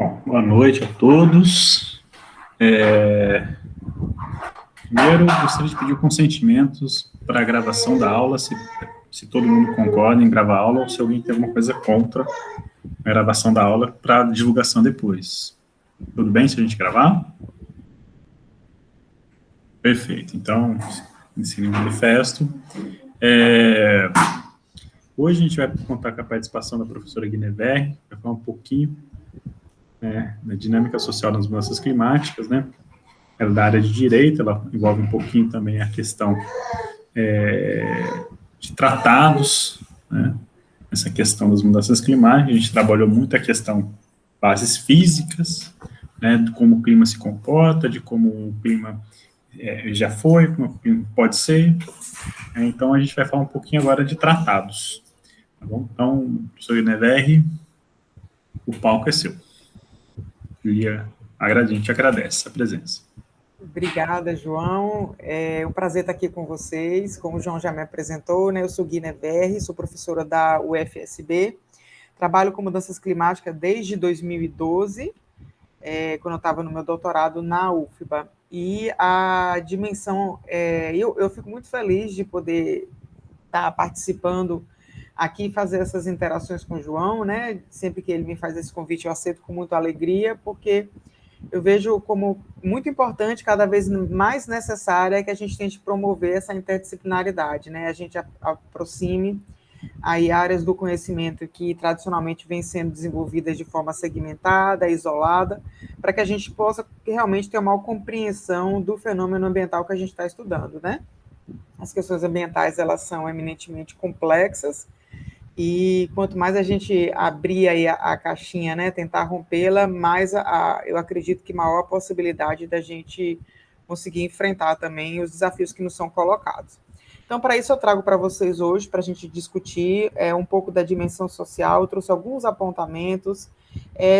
Bom, boa noite a todos. Primeiro, gostaria de pedir consentimentos para a gravação da aula, se todo mundo concorda em gravar a aula ou se alguém tem alguma coisa contra a gravação da aula para divulgação depois. Tudo bem se a gente gravar? Perfeito. Então, ensine o manifesto. Hoje a gente vai contar com a participação da professora Guinever, vai falar um pouquinho da dinâmica social das mudanças climáticas, né? Ela é da área de direito, ela envolve um pouquinho também a questão de tratados, né? Essa questão das mudanças climáticas, a gente trabalhou muito a questão bases físicas, né? De como o clima se comporta, de como o clima já foi, como o clima pode ser. Então, a gente vai falar um pouquinho agora de tratados. Tá bom? Então, professor Guinever, o palco é seu. A gente agradece a presença. Obrigada, João. É um prazer estar aqui com vocês. Como o João já me apresentou, né, eu sou Guinever, sou professora da UFSB, trabalho com mudanças climáticas desde 2012, quando eu estava no meu doutorado na UFBA. E a dimensão, eu fico muito feliz de poder estar participando aqui e fazer essas interações com o João, né? Sempre que ele me faz esse convite, eu aceito com muita alegria, porque eu vejo como muito importante, cada vez mais necessária, que a gente tente promover essa interdisciplinaridade, né? A gente aproxime aí áreas do conhecimento que tradicionalmente vêm sendo desenvolvidas de forma segmentada, isolada, para que a gente possa realmente ter uma compreensão do fenômeno ambiental que a gente está estudando, né? As questões ambientais, elas são eminentemente complexas, e quanto mais a gente abrir aí a caixinha, né, tentar rompê-la, mais eu acredito que maior a possibilidade da gente conseguir enfrentar também os desafios que nos são colocados. Então, para isso, eu trago para vocês hoje, para a gente discutir um pouco da dimensão social. Eu trouxe alguns apontamentos,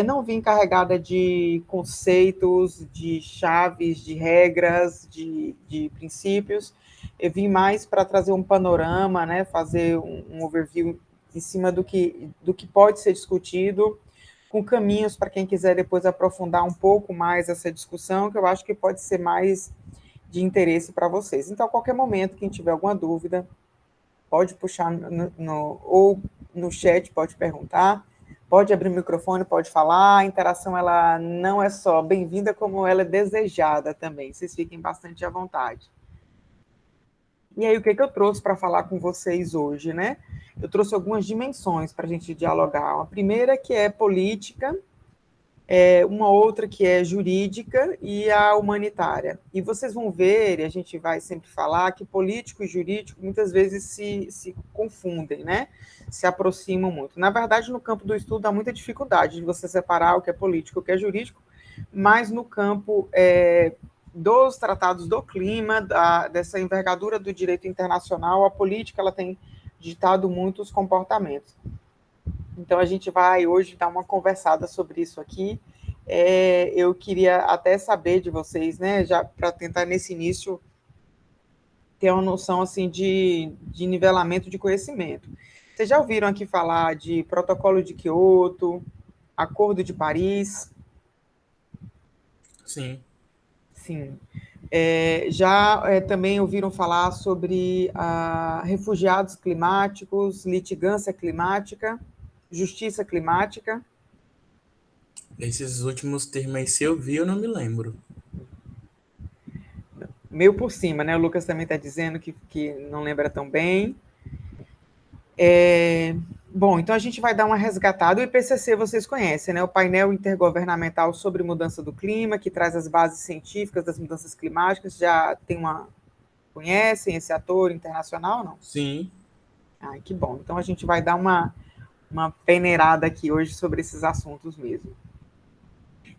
não vim carregada de conceitos, de chaves, de regras, de princípios. Eu vim mais para trazer um panorama, né, fazer um overview em cima do que pode ser discutido, com caminhos para quem quiser depois aprofundar um pouco mais essa discussão, que eu acho que pode ser mais de interesse para vocês. Então, a qualquer momento, quem tiver alguma dúvida, pode puxar ou no chat, pode perguntar, pode abrir o microfone, pode falar. A interação, ela não é só bem-vinda, como ela é desejada também. Vocês fiquem bastante à vontade. E aí, o que eu trouxe para falar com vocês hoje, né? Eu trouxe algumas dimensões para a gente dialogar. Uma primeira que é política, uma outra que é jurídica e a humanitária. E vocês vão ver, e a gente vai sempre falar, que político e jurídico muitas vezes se confundem, né? Se aproximam muito. Na verdade, no campo do estudo há muita dificuldade de você separar o que é político e o que é jurídico, mas no campo dos tratados do clima, dessa envergadura do direito internacional, a política ela tem ditado muitos comportamentos. Então, a gente vai hoje dar uma conversada sobre isso aqui. Eu queria até saber de vocês, né, já para tentar nesse início ter uma noção assim de nivelamento de conhecimento. Vocês já ouviram aqui falar de Protocolo de Quioto, Acordo de Paris? Sim. Sim. Também ouviram falar sobre refugiados climáticos, litigância climática, justiça climática? Esses últimos termos aí, se eu vi, eu não me lembro. Meio por cima, né? O Lucas também está dizendo que não lembra tão bem. Bom, então a gente vai dar uma resgatada. O IPCC vocês conhecem, né? O painel intergovernamental sobre mudança do clima, que traz as bases científicas das mudanças climáticas. Já conhecem esse ator internacional, não? Sim. Ai, que bom. Então a gente vai dar uma peneirada aqui hoje sobre esses assuntos mesmo.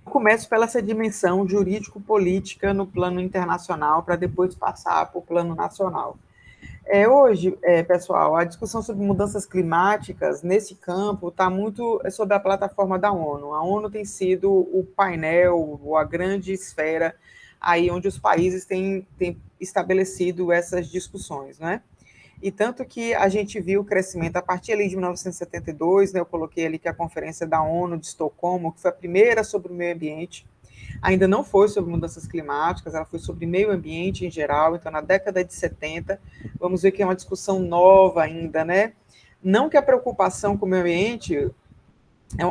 Começo pela essa dimensão jurídico-política no plano internacional, para depois passar para o plano nacional. Hoje, pessoal, a discussão sobre mudanças climáticas nesse campo está muito sob a plataforma da ONU. A ONU tem sido o painel, ou a grande esfera aí onde os países têm estabelecido essas discussões, né? e tanto que a gente viu o crescimento a partir ali de 1972, né, eu coloquei ali que a Conferência da ONU de Estocolmo, que foi a primeira sobre o meio ambiente, ainda não foi sobre mudanças climáticas, ela foi sobre meio ambiente em geral, então na década de 70, vamos ver que é uma discussão nova ainda, né? Não que a preocupação com o meio ambiente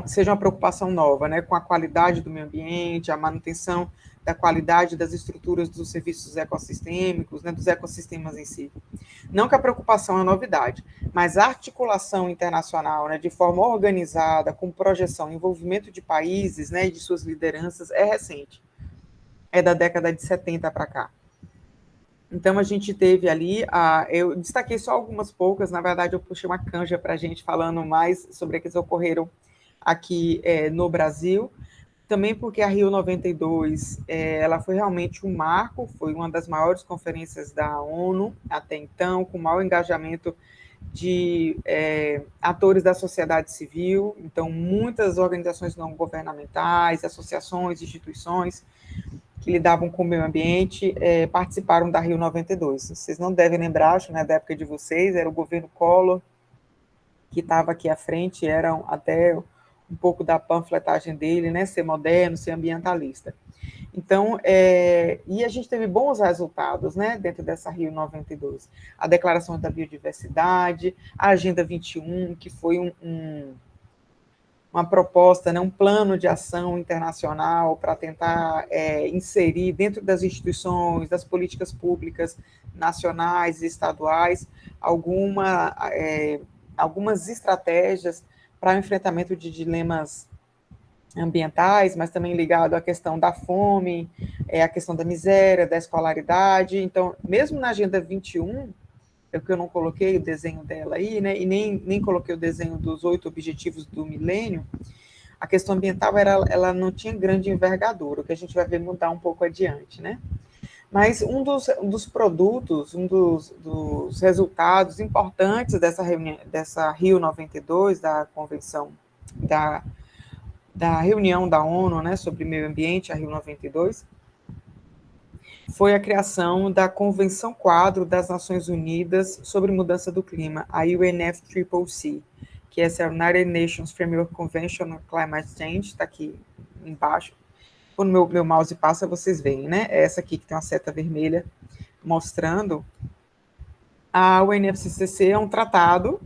seja uma preocupação nova, né, com a qualidade do meio ambiente, a manutenção da qualidade das estruturas dos serviços ecossistêmicos, né, dos ecossistemas em si. Não que a preocupação é novidade, mas a articulação internacional, né, de forma organizada, com projeção, envolvimento de países, né, e de suas lideranças, é recente. É da década de 70 para cá. Então, a gente teve ali, eu destaquei só algumas poucas, na verdade, eu puxei uma canja para a gente falando mais sobre as que ocorreram aqui no Brasil, também porque a Rio 92, ela foi realmente um marco, foi uma das maiores conferências da ONU até então, com maior engajamento de atores da sociedade civil, então muitas organizações não governamentais, associações, instituições que lidavam com o meio ambiente participaram da Rio 92. Vocês não devem lembrar, acho, né, da época de vocês, era o governo Collor que estava aqui à frente, eram até um pouco da panfletagem dele, né, ser moderno, ser ambientalista. Então, e a gente teve bons resultados, né, dentro dessa Rio 92. A Declaração da Biodiversidade, a Agenda 21, que foi uma proposta, né, um plano de ação internacional para tentar inserir dentro das instituições, das políticas públicas nacionais e estaduais, algumas estratégias para o enfrentamento de dilemas ambientais, mas também ligado à questão da fome, a questão da miséria, da escolaridade. Então, mesmo na Agenda 21, é que eu não coloquei o desenho dela aí, né, e nem coloquei o desenho dos 8 objetivos do milênio, a questão ambiental ela não tinha grande envergadura, o que a gente vai ver mudar um pouco adiante, né? Mas um dos produtos, um dos resultados importantes dessa Rio 92, da convenção, da reunião da ONU, né, sobre meio ambiente, a Rio 92, foi a criação da Convenção Quadro das Nações Unidas sobre Mudança do Clima, a UNFCCC, que é a United Nations Framework Convention on Climate Change, está aqui embaixo. Quando meu mouse passa, vocês veem, né? É essa aqui que tem uma seta vermelha mostrando. A UNFCCC é um tratado,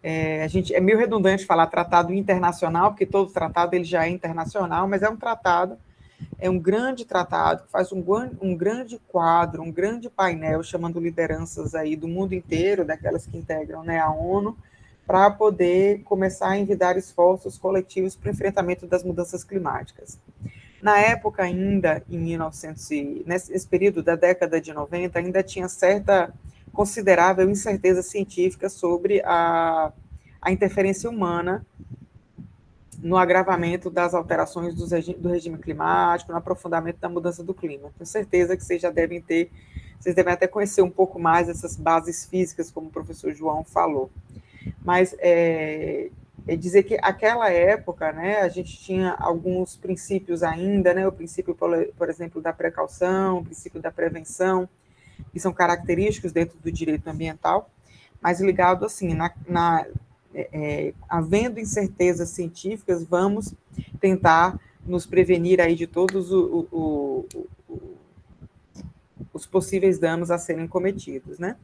é meio redundante falar tratado internacional, porque todo tratado ele já é internacional, mas é um tratado, é um grande tratado, que faz um grande quadro, um grande painel, chamando lideranças aí do mundo inteiro, daquelas que integram, né, a ONU, para poder começar a envidar esforços coletivos para o enfrentamento das mudanças climáticas. Na época ainda, em 1900, nesse período da década de 90, ainda tinha certa considerável incerteza científica sobre a interferência humana no agravamento das alterações do regime climático, no aprofundamento da mudança do clima. Tenho certeza que vocês devem até conhecer um pouco mais essas bases físicas, como o professor João falou. Mas dizer que aquela época, né, a gente tinha alguns princípios ainda, né, o princípio, por exemplo, da precaução, o princípio da prevenção, que são característicos dentro do direito ambiental, mas ligado assim, havendo incertezas científicas, vamos tentar nos prevenir aí de todos os possíveis danos a serem cometidos, né?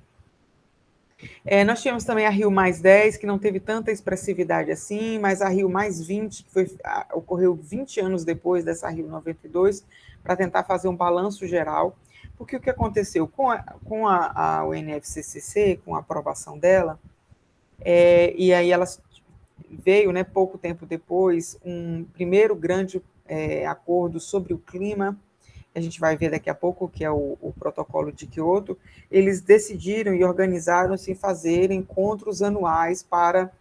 Nós tínhamos também a Rio Mais 10, que não teve tanta expressividade assim, mas a Rio Mais 20, que ocorreu 20 anos depois dessa Rio 92, para tentar fazer um balanço geral, porque o que aconteceu com a UNFCCC, com a aprovação dela, e aí ela veio, né, pouco tempo depois, um primeiro grande acordo sobre o clima, a gente vai ver daqui a pouco, que é o protocolo de Kyoto. Eles decidiram e organizaram-se em fazer encontros anuais para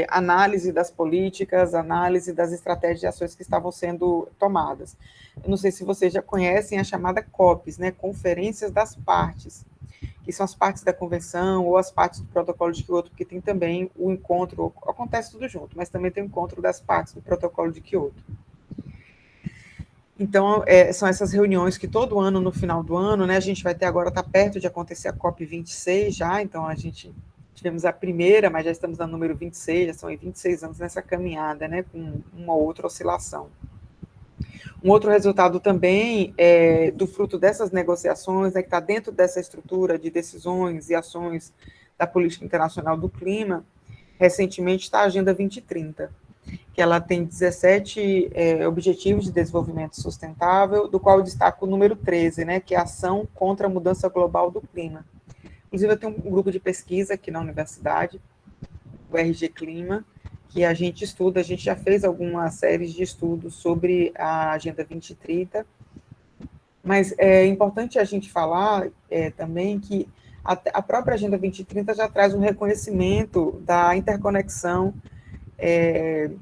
análise das políticas, análise das estratégias de ações que estavam sendo tomadas. Eu não sei se vocês já conhecem a chamada COPs, né, Conferências das Partes, que são as partes da convenção ou as partes do protocolo de Kyoto, porque tem também o encontro, acontece tudo junto, mas também tem o encontro das partes do protocolo de Kyoto. Então, são essas reuniões que todo ano, no final do ano, né, a gente vai ter agora, está perto de acontecer a COP26 já, então a gente tivemos a primeira, mas já estamos no número 26, já são 26 anos nessa caminhada, né, com uma outra oscilação. Um outro resultado também do fruto dessas negociações, né, que está dentro dessa estrutura de decisões e ações da política internacional do clima, recentemente está a Agenda 2030, que ela tem 17 objetivos de desenvolvimento sustentável, do qual eu destaco o número 13, né, que é a ação contra a mudança global do clima. Inclusive, eu tenho um grupo de pesquisa aqui na universidade, o RG Clima, que a gente estuda, a gente já fez algumas séries de estudos sobre a Agenda 2030, mas é importante a gente falar também que a própria Agenda 2030 já traz um reconhecimento da interconexão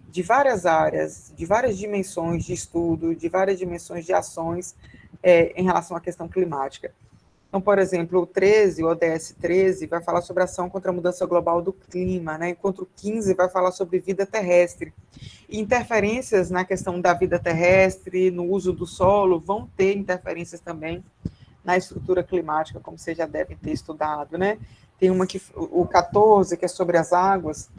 de várias áreas, de várias dimensões de estudo, de várias dimensões de ações em relação à questão climática. Então, por exemplo, o 13, o ODS 13, vai falar sobre ação contra a mudança global do clima, né? Enquanto o 15 vai falar sobre vida terrestre. E interferências na questão da vida terrestre, no uso do solo, vão ter interferências também na estrutura climática, como vocês já devem ter estudado, né? Tem uma que, o 14, que é sobre as águas,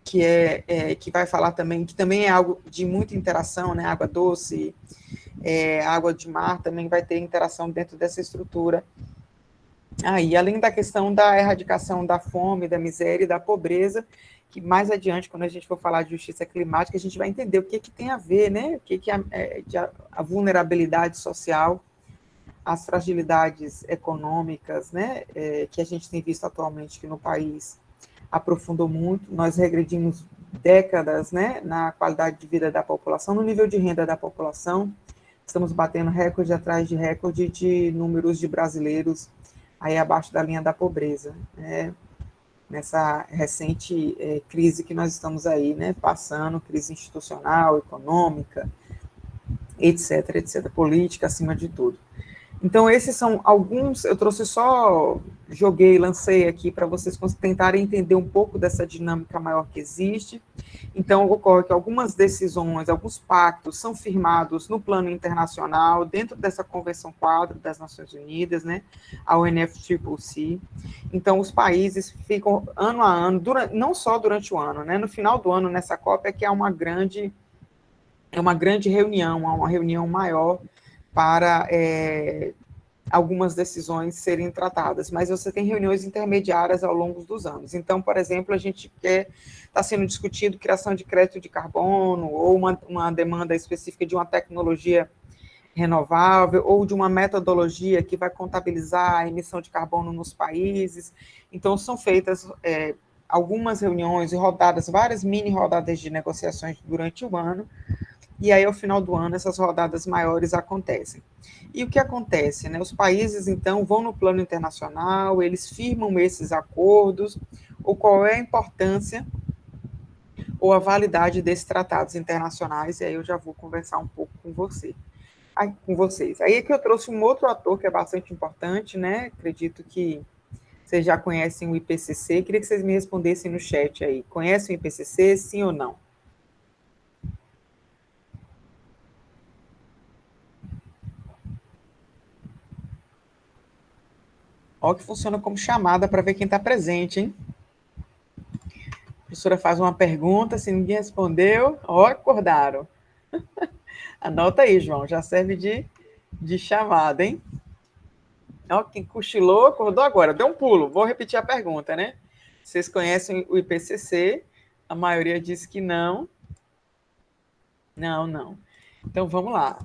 que vai falar também, que também é algo de muita interação, né? Água doce, água de mar também vai ter interação dentro dessa estrutura. E além da questão da erradicação da fome, da miséria e da pobreza, que mais adiante, quando a gente for falar de justiça climática, a gente vai entender o que tem a ver, né? O que é a vulnerabilidade social, as fragilidades econômicas, né? Que a gente tem visto atualmente que no país aprofundou muito, nós regredimos décadas, né, na qualidade de vida da população, no nível de renda da população, estamos batendo recorde atrás de recorde de números de brasileiros aí abaixo da linha da pobreza, né, nessa recente crise que nós estamos aí, né, passando, crise institucional, econômica, etc., política acima de tudo. Então, esses são alguns, eu trouxe só, joguei, lancei aqui para vocês tentarem entender um pouco dessa dinâmica maior que existe. Então, ocorre que algumas decisões, alguns pactos são firmados no plano internacional, dentro dessa Convenção Quadro das Nações Unidas, né, a UNFCCC. Então, os países ficam ano a ano, não só durante o ano, né, no final do ano, nessa COP, é que há uma grande reunião, há uma reunião maior, para algumas decisões serem tratadas, mas você tem reuniões intermediárias ao longo dos anos. Então, por exemplo, a gente está sendo discutido criação de crédito de carbono, ou uma demanda específica de uma tecnologia renovável, ou de uma metodologia que vai contabilizar a emissão de carbono nos países. Então, são feitas algumas reuniões e rodadas, várias mini rodadas de negociações durante o ano, e aí, ao final do ano, essas rodadas maiores acontecem. E o que acontece? Né? Os países, então, vão no plano internacional, eles firmam esses acordos, ou qual é a importância ou a validade desses tratados internacionais, e aí eu já vou conversar um pouco com vocês. Aí é que eu trouxe um outro ator que é bastante importante, né? Acredito que vocês já conhecem o IPCC, queria que vocês me respondessem no chat aí. Conhecem o IPCC, sim ou não? Ó, que funciona como chamada para ver quem está presente, hein? A professora faz uma pergunta, se ninguém respondeu, ó, acordaram. Anota aí, João, já serve de chamada, hein? Ó, quem cochilou, acordou agora, deu um pulo. Vou repetir a pergunta, né? Vocês conhecem o IPCC? A maioria disse que não. Não. Então, vamos lá.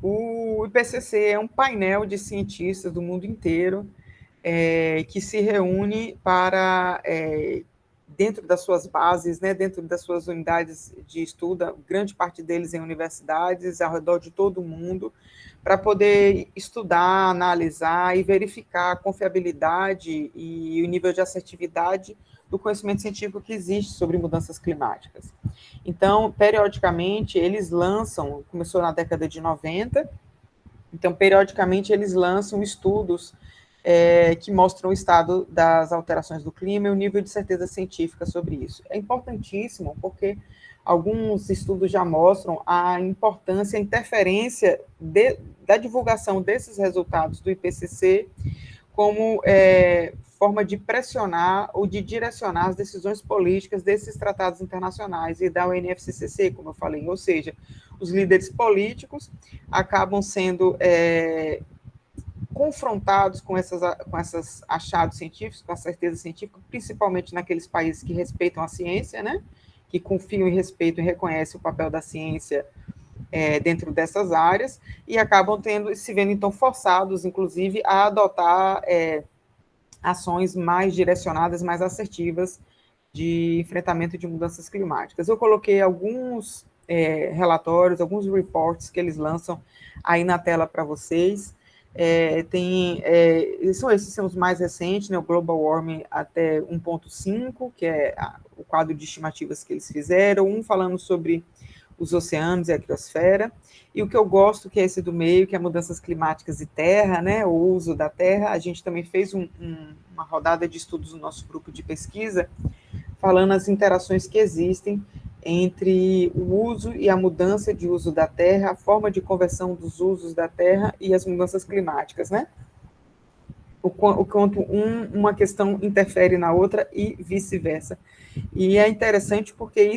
O IPCC é um painel de cientistas do mundo inteiro que se reúne para, dentro das suas bases, né, dentro das suas unidades de estudo, grande parte deles em universidades, ao redor de todo o mundo, para poder estudar, analisar e verificar a confiabilidade e o nível de assertividade do conhecimento científico que existe sobre mudanças climáticas. Então, periodicamente, eles lançam, começou na década de 90, então, periodicamente, eles lançam estudos que mostram o estado das alterações do clima e o nível de certeza científica sobre isso. É importantíssimo porque alguns estudos já mostram a importância, a interferência da divulgação desses resultados do IPCC como forma de pressionar ou de direcionar as decisões políticas desses tratados internacionais e da UNFCCC, como eu falei, ou seja, os líderes políticos acabam sendo confrontados com esses achados científicos, com a certeza científica, principalmente naqueles países que respeitam a ciência, né, que confiam e respeitam e reconhecem o papel da ciência dentro dessas áreas, e acabam se vendo, então, forçados, inclusive, a adotar ações mais direcionadas, mais assertivas de enfrentamento de mudanças climáticas. Eu coloquei alguns relatórios, alguns reports que eles lançam aí na tela para vocês. Esses são os mais recentes, né, o Global Warming até 1.5, que é o quadro de estimativas que eles fizeram, um falando sobre os oceanos e a criosfera, e o que eu gosto, que é esse do meio, que é mudanças climáticas e terra, né, o uso da terra. A gente também fez uma rodada de estudos no nosso grupo de pesquisa, falando as interações que existem entre o uso e a mudança de uso da terra, a forma de conversão dos usos da terra e as mudanças climáticas, né? O quanto uma questão interfere na outra e vice-versa. E é interessante porque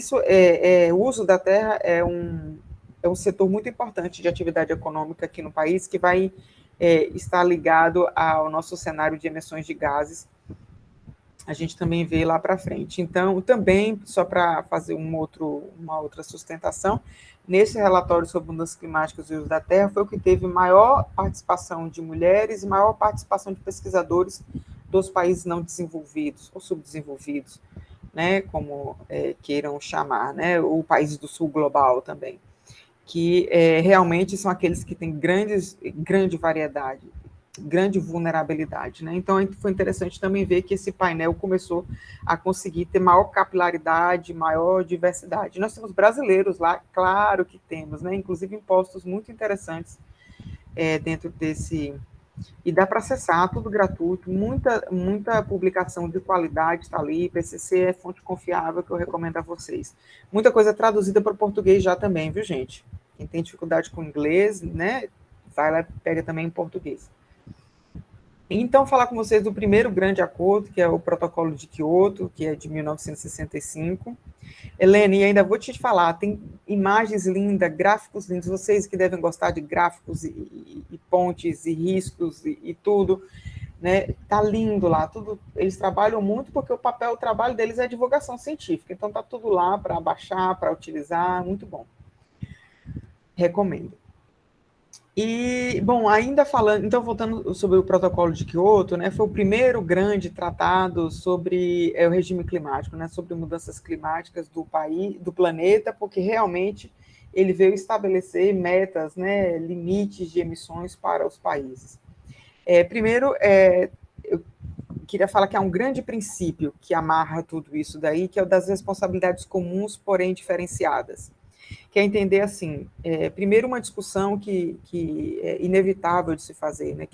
o uso da terra é um setor muito importante de atividade econômica aqui no país, que vai estar ligado ao nosso cenário de emissões de gases. A gente também vê lá para frente. Então, também, só para fazer uma outra sustentação, nesse relatório sobre mudanças climáticas e uso da terra, foi o que teve maior participação de mulheres e maior participação de pesquisadores dos países não desenvolvidos ou subdesenvolvidos, né, como queiram chamar, né, ou países do sul global também, que realmente são aqueles que têm grande variedade, grande vulnerabilidade, né? Então, foi interessante também ver que esse painel começou a conseguir ter maior capilaridade, maior diversidade. Nós temos brasileiros lá, claro que temos, né? Inclusive impostos muito interessantes dentro desse... E dá para acessar, tudo gratuito, muita publicação de qualidade está ali, IPCC é fonte confiável que eu recomendo a vocês. Muita coisa traduzida para o português já também, viu, gente? Quem tem dificuldade com inglês, né? Vai lá e pega também em português. Então, falar com vocês do primeiro grande acordo, que é o Protocolo de Quioto, que é de 1965. Helene, ainda vou te falar, tem imagens lindas, gráficos lindos, vocês que devem gostar de gráficos e pontes e riscos e tudo, né? Tá lindo lá, tudo. Eles trabalham muito porque o trabalho deles é divulgação científica, então tá tudo lá para baixar, para utilizar, muito bom. Recomendo. E, bom, ainda falando, então, voltando sobre o Protocolo de Quioto, né, foi o primeiro grande tratado sobre o regime climático, né, sobre mudanças climáticas do planeta, porque realmente ele veio estabelecer metas, né, limites de emissões para os países. Primeiro, eu queria falar que há um grande princípio que amarra tudo isso daí, que é o das responsabilidades comuns, porém diferenciadas. Que é entender, assim, primeiro uma discussão que é inevitável de se fazer, né?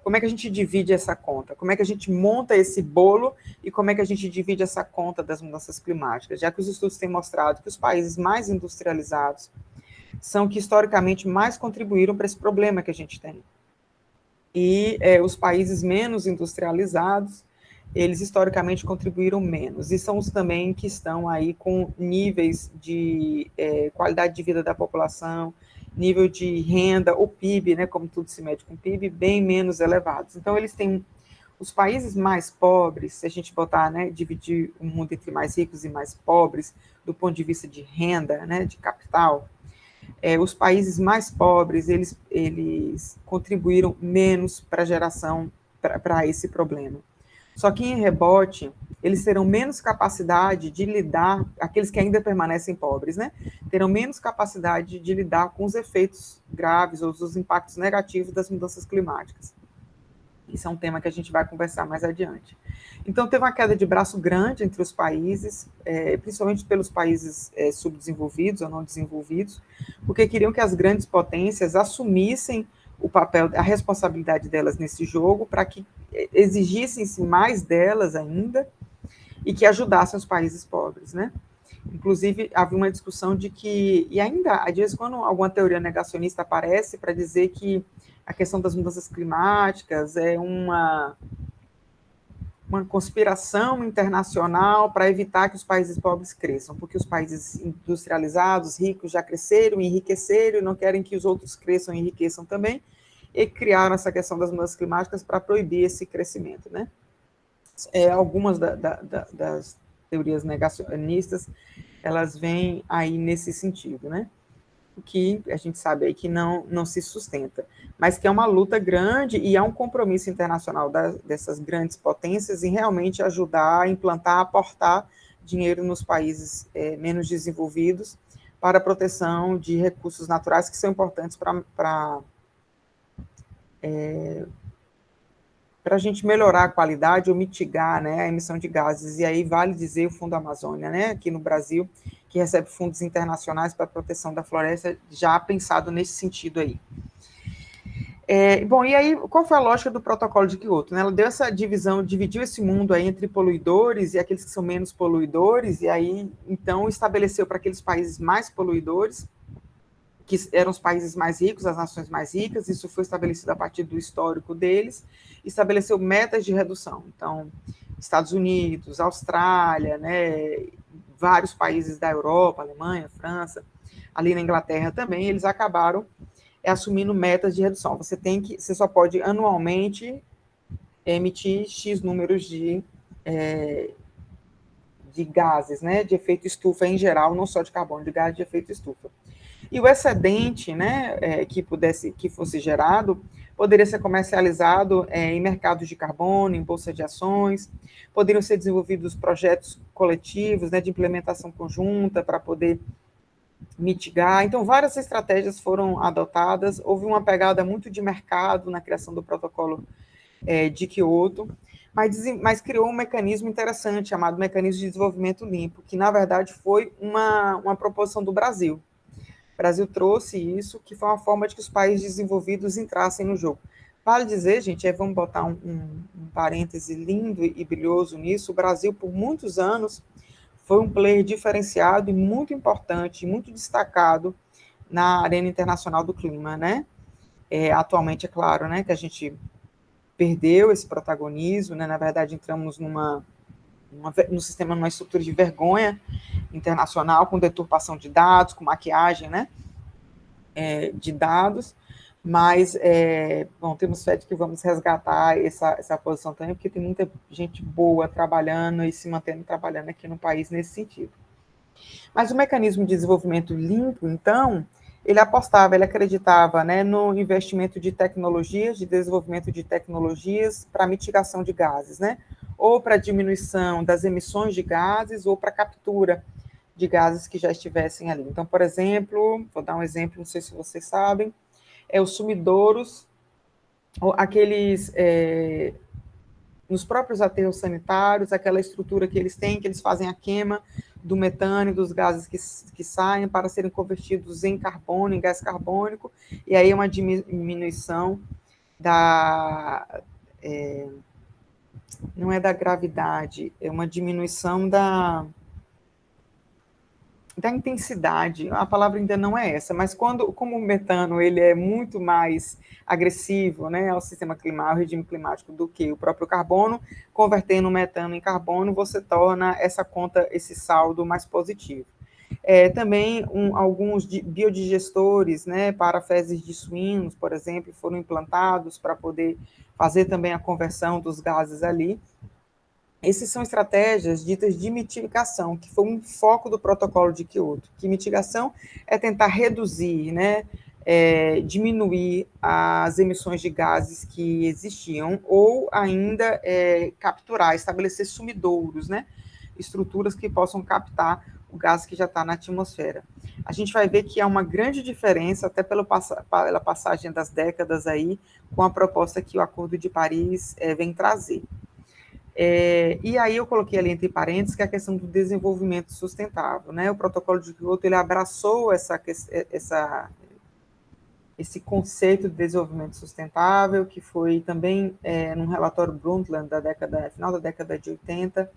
Como é que a gente divide essa conta? Como é que a gente monta esse bolo e como é que a gente divide essa conta das mudanças climáticas? Já que os estudos têm mostrado que os países mais industrializados são que historicamente mais contribuíram para esse problema que a gente tem. E os países menos industrializados, eles historicamente contribuíram menos, e são os também que estão aí com níveis de qualidade de vida da população, nível de renda, o PIB, né, como tudo se mede com PIB, bem menos elevados. Então, eles têm os países mais pobres, se a gente botar, né, dividir o mundo entre mais ricos e mais pobres, do ponto de vista de renda, né, de capital, os países mais pobres, eles contribuíram menos para a geração, para esse problema. Só que, em rebote, eles terão menos capacidade de lidar, aqueles que ainda permanecem pobres, né? Terão menos capacidade de lidar com os efeitos graves ou os impactos negativos das mudanças climáticas. Isso é um tema que a gente vai conversar mais adiante. Então, teve uma queda de braço grande entre os países, principalmente pelos países subdesenvolvidos ou não desenvolvidos, porque queriam que as grandes potências assumissem o papel, a responsabilidade delas nesse jogo, para que exigissem-se mais delas ainda e que ajudassem os países pobres, né? Inclusive, havia uma discussão de que, e ainda, às vezes, quando alguma teoria negacionista aparece para dizer que a questão das mudanças climáticas é uma conspiração internacional para evitar que os países pobres cresçam, porque os países industrializados, ricos, já cresceram, enriqueceram, e não querem que os outros cresçam e enriqueçam também, e criaram essa questão das mudanças climáticas para proibir esse crescimento, né? Algumas das teorias negacionistas, elas vêm aí nesse sentido, né? O que a gente sabe aí que não se sustenta, mas que é uma luta grande e é um compromisso internacional dessas grandes potências em realmente ajudar a implantar, aportar dinheiro nos países menos desenvolvidos para a proteção de recursos naturais que são importantes para a gente melhorar a qualidade ou mitigar, né, a emissão de gases. E aí vale dizer o Fundo Amazônia, né, aqui no Brasil, que recebe fundos internacionais para a proteção da floresta, já pensado nesse sentido aí. Bom, e aí, qual foi a lógica do protocolo de Quioto? Né? Ela deu essa divisão, dividiu esse mundo aí entre poluidores e aqueles que são menos poluidores, e aí, então, estabeleceu para aqueles países mais poluidores, que eram os países mais ricos, as nações mais ricas, isso foi estabelecido a partir do histórico deles, estabeleceu metas de redução. Então, Estados Unidos, Austrália, né, vários países da Europa, Alemanha, França, ali na Inglaterra também, eles acabaram assumindo metas de redução. Você só pode anualmente emitir X números de gases, né, de efeito estufa em geral, não só de carbono, de gás de efeito estufa. E o excedente, né, que fosse gerado, poderia ser comercializado em mercados de carbono, em bolsa de ações, poderiam ser desenvolvidos projetos coletivos, né, de implementação conjunta para poder mitigar. Então, várias estratégias foram adotadas, houve uma pegada muito de mercado na criação do protocolo de Quioto, mas criou um mecanismo interessante, chamado Mecanismo de Desenvolvimento Limpo, que, na verdade, foi uma proposição do Brasil. O Brasil trouxe isso, que foi uma forma de que os países desenvolvidos entrassem no jogo. Vale dizer, gente, vamos botar um parêntese lindo e brilhoso nisso, o Brasil, por muitos anos, foi um player diferenciado e muito importante, muito destacado na arena internacional do clima, né? Atualmente, é claro, né, que a gente perdeu esse protagonismo, né? Na verdade, entramos no sistema, numa estrutura de vergonha internacional, com deturpação de dados, com maquiagem, né, de dados, mas, bom, temos fé de que vamos resgatar essa posição também, porque tem muita gente boa trabalhando e se mantendo trabalhando aqui no país nesse sentido. Mas o mecanismo de desenvolvimento limpo, então, ele acreditava, né, no investimento de tecnologias, de desenvolvimento de tecnologias para mitigação de gases, né, ou para diminuição das emissões de gases, ou para captura de gases que já estivessem ali. Então, por exemplo, vou dar um exemplo, não sei se vocês sabem, os sumidouros, ou aqueles, nos próprios aterros sanitários, aquela estrutura que eles têm, que eles fazem a queima do metano e dos gases que saem para serem convertidos em carbono, em gás carbônico, e aí é uma diminuição não é da gravidade, é uma diminuição da intensidade, a palavra ainda não é essa, mas como o metano ele é muito mais agressivo, né, ao sistema climático, ao regime climático, do que o próprio carbono, convertendo o metano em carbono, você torna essa conta, esse saldo mais positivo. Também alguns biodigestores, né, para fezes de suínos, por exemplo, foram implantados para poder fazer também a conversão dos gases ali. Essas são estratégias ditas de mitigação, que foi um foco do protocolo de Quioto, que mitigação é tentar reduzir, né, diminuir as emissões de gases que existiam, ou ainda capturar, estabelecer sumidouros, né, estruturas que possam captar o gás que já está na atmosfera. A gente vai ver que há uma grande diferença, até pela passagem das décadas aí, com a proposta que o Acordo de Paris vem trazer. E aí eu coloquei ali entre parênteses que é a questão do desenvolvimento sustentável, né? O protocolo de Quioto, ele abraçou esse conceito de desenvolvimento sustentável, que foi também num relatório Brundtland final da década de 80,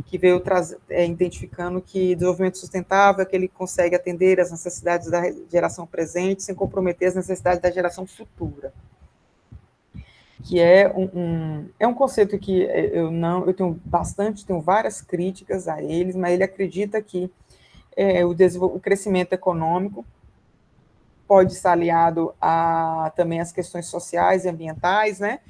que veio identificando que desenvolvimento sustentável é que ele consegue atender às necessidades da geração presente sem comprometer as necessidades da geração futura. Que é um conceito que eu tenho várias críticas a eles, mas ele acredita que o crescimento econômico pode estar aliado também às questões sociais e ambientais, né?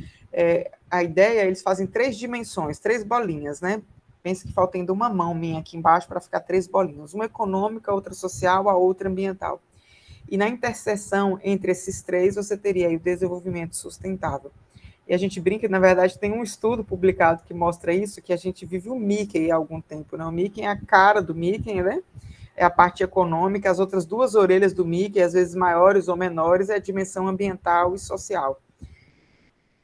A ideia, eles fazem 3 dimensões, 3 bolinhas, né? Pensa que falta ainda uma mão minha aqui embaixo para ficar 3 bolinhas, uma econômica, outra social, a outra ambiental. E na interseção entre esses 3, você teria aí o desenvolvimento sustentável. E a gente brinca, na verdade, tem um estudo publicado que mostra isso, que a gente vive o Mickey há algum tempo, né? O Mickey é a cara do Mickey, né? É a parte econômica, as outras 2 orelhas do Mickey, às vezes maiores ou menores, é a dimensão ambiental e social.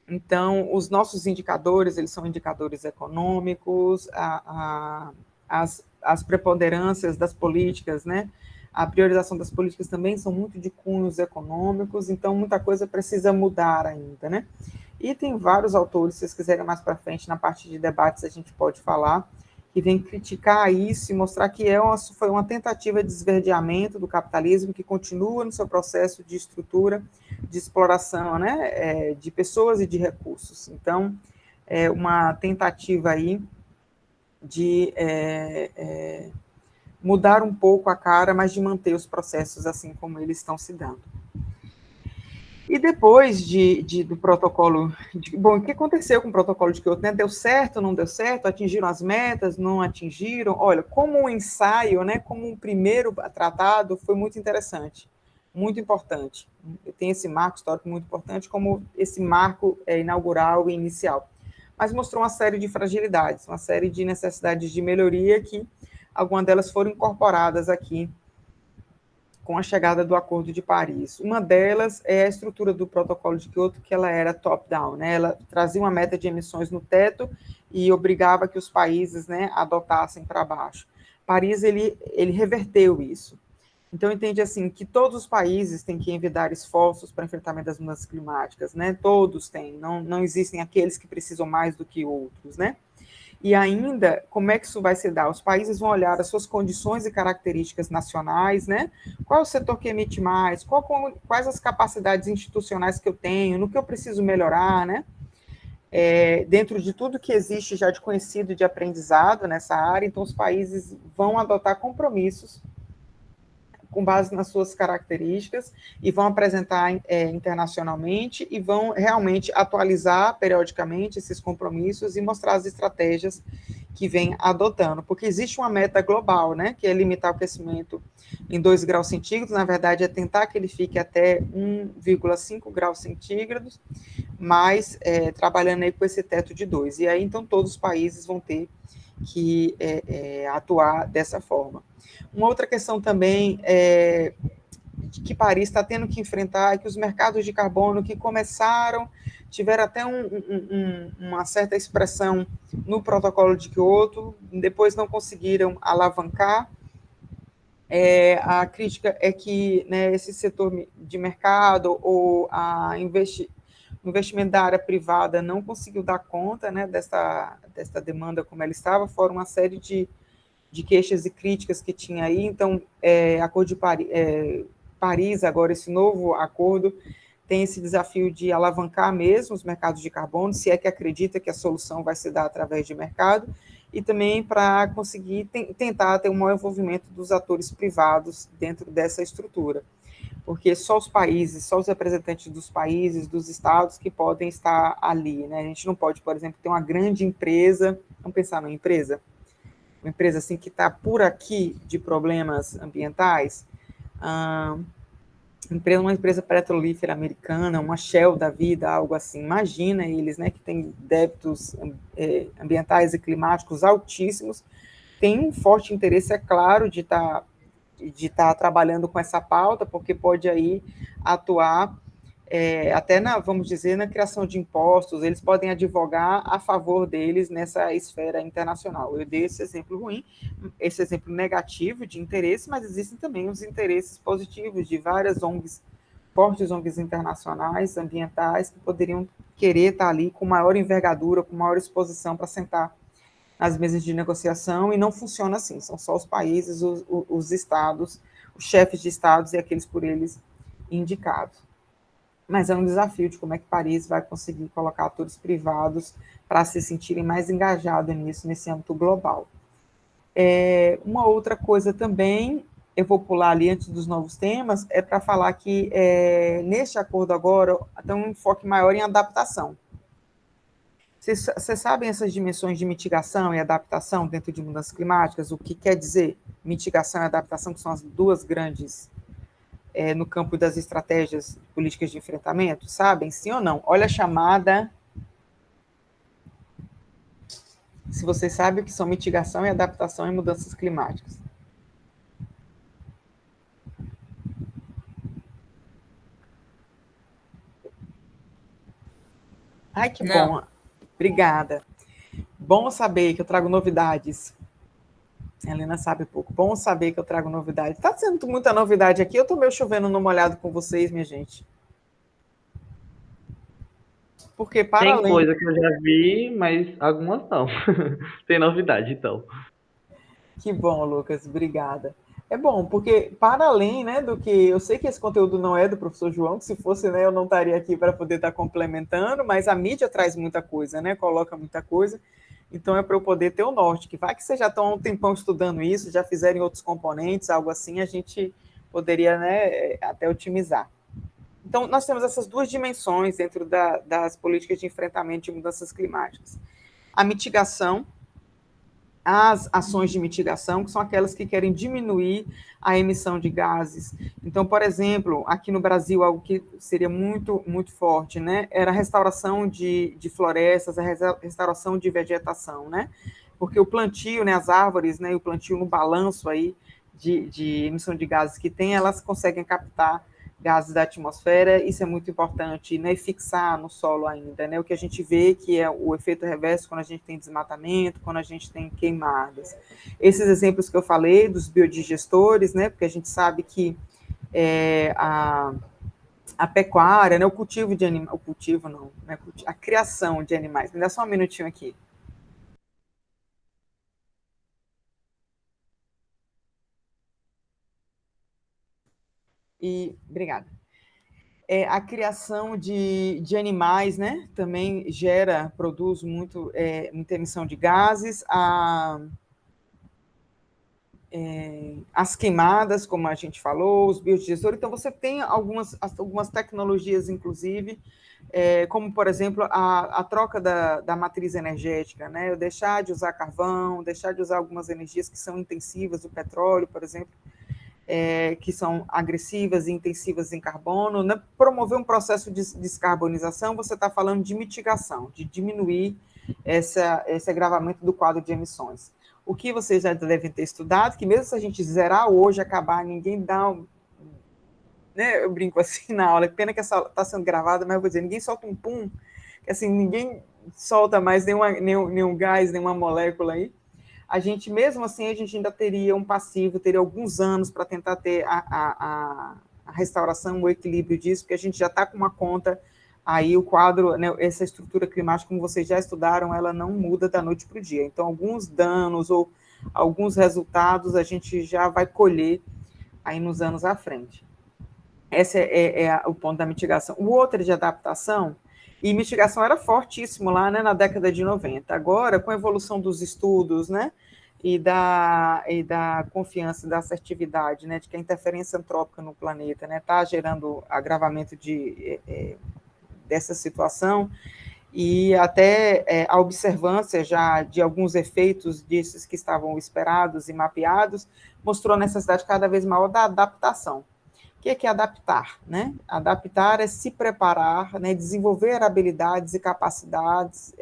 Então, os nossos indicadores, eles são indicadores econômicos, as preponderâncias das políticas, né? A priorização das políticas também são muito de cunhos econômicos, então muita coisa precisa mudar ainda, né? E tem vários autores, se vocês quiserem mais para frente, na parte de debates, a gente pode falar, que vem criticar isso e mostrar que foi uma tentativa de esverdeamento do capitalismo que continua no seu processo de estrutura, de exploração, né, de pessoas e de recursos. Então, é uma tentativa aí de mudar um pouco a cara, mas de manter os processos assim como eles estão se dando. E depois do protocolo... Bom, o que aconteceu com o protocolo de Kyoto? Né? Deu certo, não deu certo? Atingiram as metas, não atingiram? Olha, como um ensaio, né, como um primeiro tratado, foi muito interessante, muito importante. Tem esse marco histórico muito importante, como esse marco inaugural e inicial. Mas mostrou uma série de fragilidades, uma série de necessidades de melhoria que algumas delas foram incorporadas aqui com a chegada do Acordo de Paris. Uma delas é a estrutura do protocolo de Kyoto, que ela era top-down, né? Ela trazia uma meta de emissões no teto e obrigava que os países, né, adotassem para baixo. Paris, ele reverteu isso. Então, entende assim, que todos os países têm que envidar esforços para enfrentamento das mudanças climáticas, né? Todos têm, não existem aqueles que precisam mais do que outros, né? E ainda, como é que isso vai se dar? Os países vão olhar as suas condições e características nacionais, né? Qual é o setor que emite mais? Quais as capacidades institucionais que eu tenho? No que eu preciso melhorar, né? Dentro de tudo que existe já de conhecido e de aprendizado nessa área, então os países vão adotar compromissos com base nas suas características, e vão apresentar internacionalmente, e vão realmente atualizar periodicamente esses compromissos e mostrar as estratégias que vem adotando, porque existe uma meta global, né, que é limitar o aquecimento em 2 graus centígrados, na verdade é tentar que ele fique até 1,5 graus centígrados, mas trabalhando aí com esse teto de 2, e aí então todos os países vão ter que atuar dessa forma. Uma outra questão também que Paris está tendo que enfrentar é que os mercados de carbono que começaram, tiveram até uma certa expressão no protocolo de Kyoto, depois não conseguiram alavancar. A crítica é que, né, esse setor de mercado ou o investimento da área privada não conseguiu dar conta, né, dessa demanda como ela estava, fora uma série de queixas e críticas que tinha aí. Então, Acordo de Paris, agora esse novo acordo, tem esse desafio de alavancar mesmo os mercados de carbono, se é que acredita que a solução vai se dar através de mercado, e também para conseguir tentar ter um maior envolvimento dos atores privados dentro dessa estrutura, porque só os países, só os representantes dos países, dos estados que podem estar ali, né? A gente não pode, por exemplo, ter uma grande empresa, vamos pensar numa empresa, uma empresa assim que está por aqui de problemas ambientais, uma empresa petrolífera americana, uma Shell da vida, algo assim, imagina eles, né, que tem débitos ambientais e climáticos altíssimos, tem um forte interesse, é claro, de estar trabalhando com essa pauta, porque pode aí atuar até vamos dizer, na criação de impostos, eles podem advogar a favor deles nessa esfera internacional. Eu dei esse exemplo ruim, esse exemplo negativo de interesse, mas existem também os interesses positivos de várias ONGs fortes ONGs internacionais, ambientais, que poderiam querer estar ali com maior envergadura, com maior exposição para sentar nas mesas de negociação, e não funciona assim, são só os países, os estados, os chefes de estados e aqueles por eles indicados. Mas é um desafio de como é que Paris vai conseguir colocar atores privados para se sentirem mais engajados nisso, nesse âmbito global. Uma outra coisa também, eu vou pular ali antes dos novos temas, é para falar que neste acordo agora tem um enfoque maior em adaptação. Vocês sabem essas dimensões de mitigação e adaptação dentro de mudanças climáticas? O que quer dizer mitigação e adaptação, que são as duas grandes no campo das estratégias políticas de enfrentamento? Sabem, sim ou não? Olha a chamada. Se vocês sabem o que são mitigação e adaptação em mudanças climáticas. Ai, que Não. bom. Obrigada. Bom saber que eu trago novidades. A Helena sabe pouco. Bom saber que eu trago novidades. Está sendo muita novidade aqui. Eu estou meio chovendo no molhado com vocês, minha gente. Porque para Tem além... coisa que eu já vi, mas algumas não. Tem novidade, então. Que bom, Lucas. Obrigada. É bom, porque para além, né, do que... Eu sei que esse conteúdo não é do professor João, que se fosse, né, eu não estaria aqui para poder estar complementando, mas a mídia traz muita coisa, né, coloca muita coisa, então é para eu poder ter o norte, que vai que vocês já estão há um tempão estudando isso, já fizerem outros componentes, algo assim, a gente poderia, né, até otimizar. Então, nós temos essas duas dimensões dentro das políticas de enfrentamento de mudanças climáticas. A mitigação, as ações de mitigação, que são aquelas que querem diminuir a emissão de gases. Então, por exemplo, aqui no Brasil, algo que seria muito, muito forte, né, era a restauração de florestas, a restauração de vegetação, né, porque o plantio, né, as árvores, né, e o plantio no balanço aí de emissão de gases que tem, elas conseguem captar gases da atmosfera, isso é muito importante, né, fixar no solo ainda, né, o que a gente vê que é o efeito reverso quando a gente tem desmatamento, quando a gente tem queimadas. Esses exemplos que eu falei dos biodigestores, né, porque a gente sabe que a pecuária, né, o cultivo de animais, o cultivo não, né, a criação de animais, me dá só um minutinho aqui. Obrigada. A criação de animais, né, também produz muita emissão de gases, as queimadas, como a gente falou, os biodigestores. Então, você tem algumas tecnologias, inclusive, como, por exemplo, a troca da matriz energética, né, eu deixar de usar carvão, deixar de usar algumas energias que são intensivas, o petróleo, por exemplo, que são agressivas e intensivas em carbono, né? Promover um processo de descarbonização, você está falando de mitigação, de diminuir esse agravamento do quadro de emissões. O que vocês já devem ter estudado, que mesmo se a gente zerar hoje, acabar, ninguém dá né, eu brinco assim na aula, que pena que essa está sendo gravada, mas eu vou dizer, ninguém solta um pum, que assim, ninguém solta mais nenhum gás, nenhuma molécula aí. A gente, mesmo assim, a gente ainda teria um passivo, teria alguns anos para tentar ter a restauração, o equilíbrio disso, porque a gente já está com uma conta, aí o quadro, né, essa estrutura climática, como vocês já estudaram, ela não muda da noite para o dia. Então, alguns danos ou alguns resultados a gente já vai colher aí nos anos à frente. Esse é o ponto da mitigação. O outro é de adaptação, e mitigação era fortíssimo lá, né, na década de 90. Agora, com a evolução dos estudos, né, e da confiança, da assertividade, né, de que a interferência antrópica no planeta, né, está gerando agravamento dessa situação, e até a observância já de alguns efeitos desses que estavam esperados e mapeados, mostrou a necessidade cada vez maior da adaptação. O que é adaptar? Né? Adaptar é se preparar, né, desenvolver habilidades e capacidades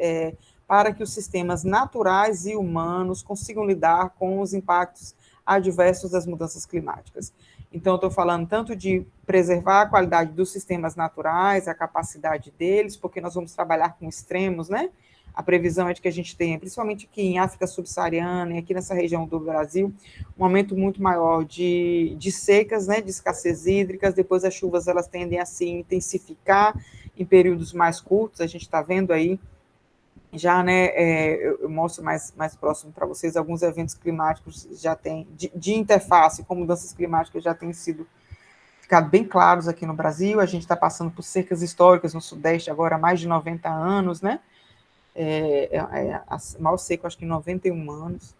para que os sistemas naturais e humanos consigam lidar com os impactos adversos das mudanças climáticas. Então, eu estou falando tanto de preservar a qualidade dos sistemas naturais, a capacidade deles, porque nós vamos trabalhar com extremos, né? A previsão é de que a gente tenha, principalmente aqui em África subsaariana e aqui nessa região do Brasil, um aumento muito maior de secas, né, de escassez hídricas. Depois as chuvas elas tendem a se intensificar em períodos mais curtos. A gente está vendo aí já, né, eu mostro mais próximo para vocês, alguns eventos climáticos já têm, de interface com mudanças climáticas já têm ficado bem claros aqui no Brasil. A gente está passando por secas históricas no Sudeste agora há mais de 90 anos, né, a maior seca, acho que 91 anos.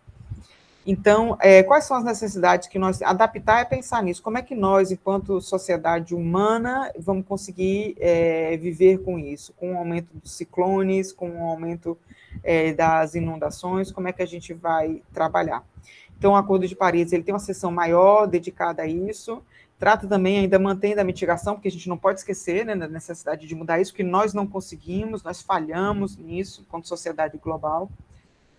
Então, quais são as necessidades que nós... Adaptar é pensar nisso. Como é que nós, enquanto sociedade humana, vamos conseguir viver com isso? Com o aumento dos ciclones, com o aumento das inundações, como é que a gente vai trabalhar? Então, o Acordo de Paris, ele tem uma seção maior dedicada a isso, trata também, ainda mantém a mitigação, porque a gente não pode esquecer, né, da necessidade de mudar isso, que nós não conseguimos, nós falhamos nisso, enquanto sociedade global.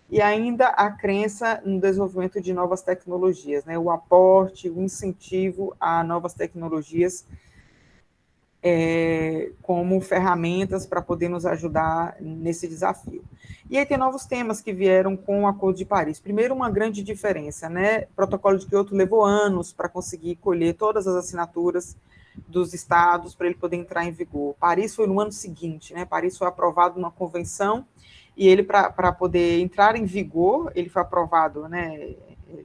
E ainda a crença no desenvolvimento de novas tecnologias, né? O aporte, o incentivo a novas tecnologias como ferramentas para poder nos ajudar nesse desafio. E aí tem novos temas que vieram com o Acordo de Paris. Primeiro, uma grande diferença, né? O Protocolo de Kyoto levou anos para conseguir colher todas as assinaturas dos estados para ele poder entrar em vigor. Paris foi no ano seguinte, né? Paris foi aprovado numa convenção e ele, para poder entrar em vigor, ele foi aprovado, né,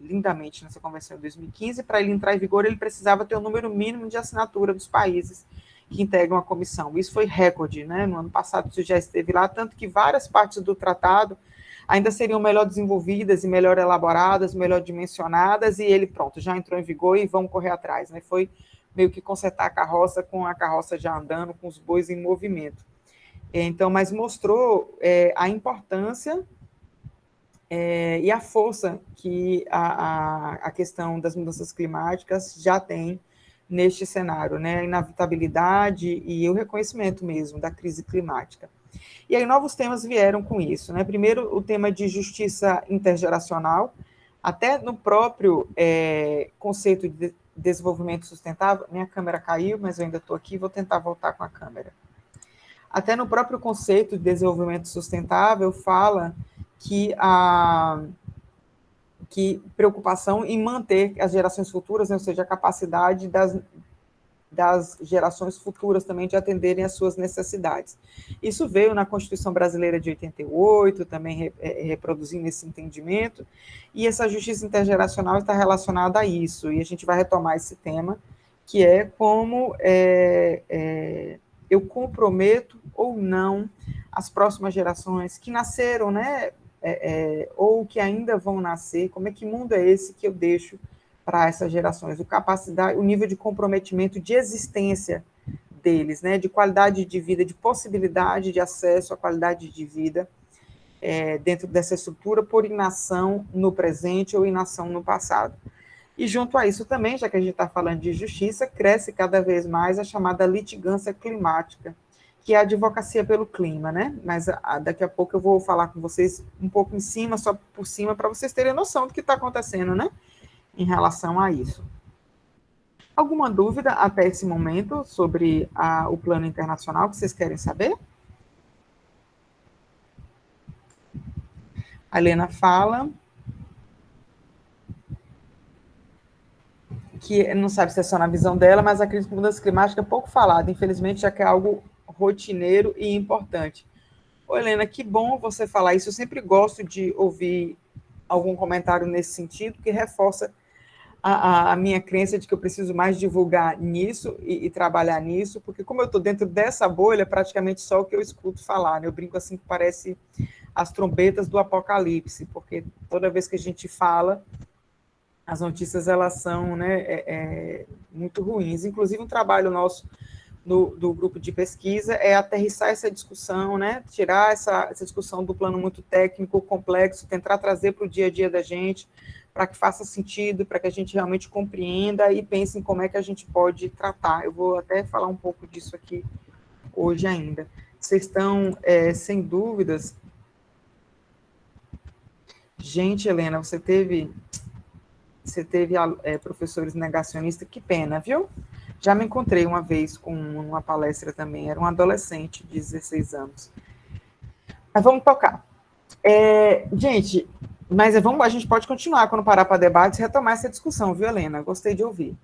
lindamente nessa convenção em 2015, para ele entrar em vigor, ele precisava ter um número mínimo de assinatura dos países que integram a comissão. Isso foi recorde, né? No ano passado isso já esteve lá, tanto que várias partes do tratado ainda seriam melhor desenvolvidas e melhor elaboradas, melhor dimensionadas, e ele, pronto, já entrou em vigor e vamos correr atrás, né? Foi meio que consertar a carroça com a carroça já andando, com os bois em movimento. Então, mas mostrou a importância e a força que a questão das mudanças climáticas já tem neste cenário, né? A inevitabilidade e o reconhecimento mesmo da crise climática. E aí novos temas vieram com isso, né? Primeiro, o tema de justiça intergeracional, até no próprio conceito de desenvolvimento sustentável. Minha câmera caiu, mas eu ainda estou aqui, vou tentar voltar com a câmera. Até no próprio conceito de desenvolvimento sustentável fala que preocupação em manter as gerações futuras, né, ou seja, a capacidade das gerações futuras também de atenderem às suas necessidades. Isso veio na Constituição Brasileira de 88, também reproduzindo esse entendimento, e essa justiça intergeracional está relacionada a isso, e a gente vai retomar esse tema, que é como eu comprometo ou não as próximas gerações que nasceram, né, ou que ainda vão nascer, como é que mundo é esse que eu deixo para essas gerações, o nível de comprometimento de existência deles, né, de qualidade de vida, de possibilidade de acesso à qualidade de vida dentro dessa estrutura por inação no presente ou inação no passado. E junto a isso também, já que a gente está falando de justiça, cresce cada vez mais a chamada litigância climática, que é a advocacia pelo clima, né? Mas daqui a pouco eu vou falar com vocês um pouco em cima, só por cima, para vocês terem noção do que está acontecendo, né? Em relação a isso. Alguma dúvida até esse momento sobre o plano internacional que vocês querem saber? A Helena fala que não sabe se é só na visão dela, mas a crise de mudança climática é pouco falada, infelizmente, já que é algo rotineiro e importante. Ô, Helena, que bom você falar isso, eu sempre gosto de ouvir algum comentário nesse sentido, que reforça a minha crença de que eu preciso mais divulgar nisso e trabalhar nisso, porque como eu estou dentro dessa bolha, praticamente só o que eu escuto falar, né? Eu brinco assim que parece as trombetas do apocalipse, porque toda vez que a gente fala, as notícias elas são, né, muito ruins. Inclusive, um trabalho nosso do grupo de pesquisa é aterrissar essa discussão, né, tirar essa discussão do plano muito técnico, complexo, tentar trazer para o dia a dia da gente, para que faça sentido, para que a gente realmente compreenda e pense em como é que a gente pode tratar. Eu vou até falar um pouco disso aqui hoje ainda. Vocês estão, sem dúvidas... Gente, Helena, você teve professores negacionistas, que pena, viu? Já me encontrei uma vez com uma palestra também, era um adolescente de 16 anos. Mas vamos tocar. Gente, mas a gente pode continuar quando parar para debate e retomar essa discussão, viu, Helena? Gostei de ouvir.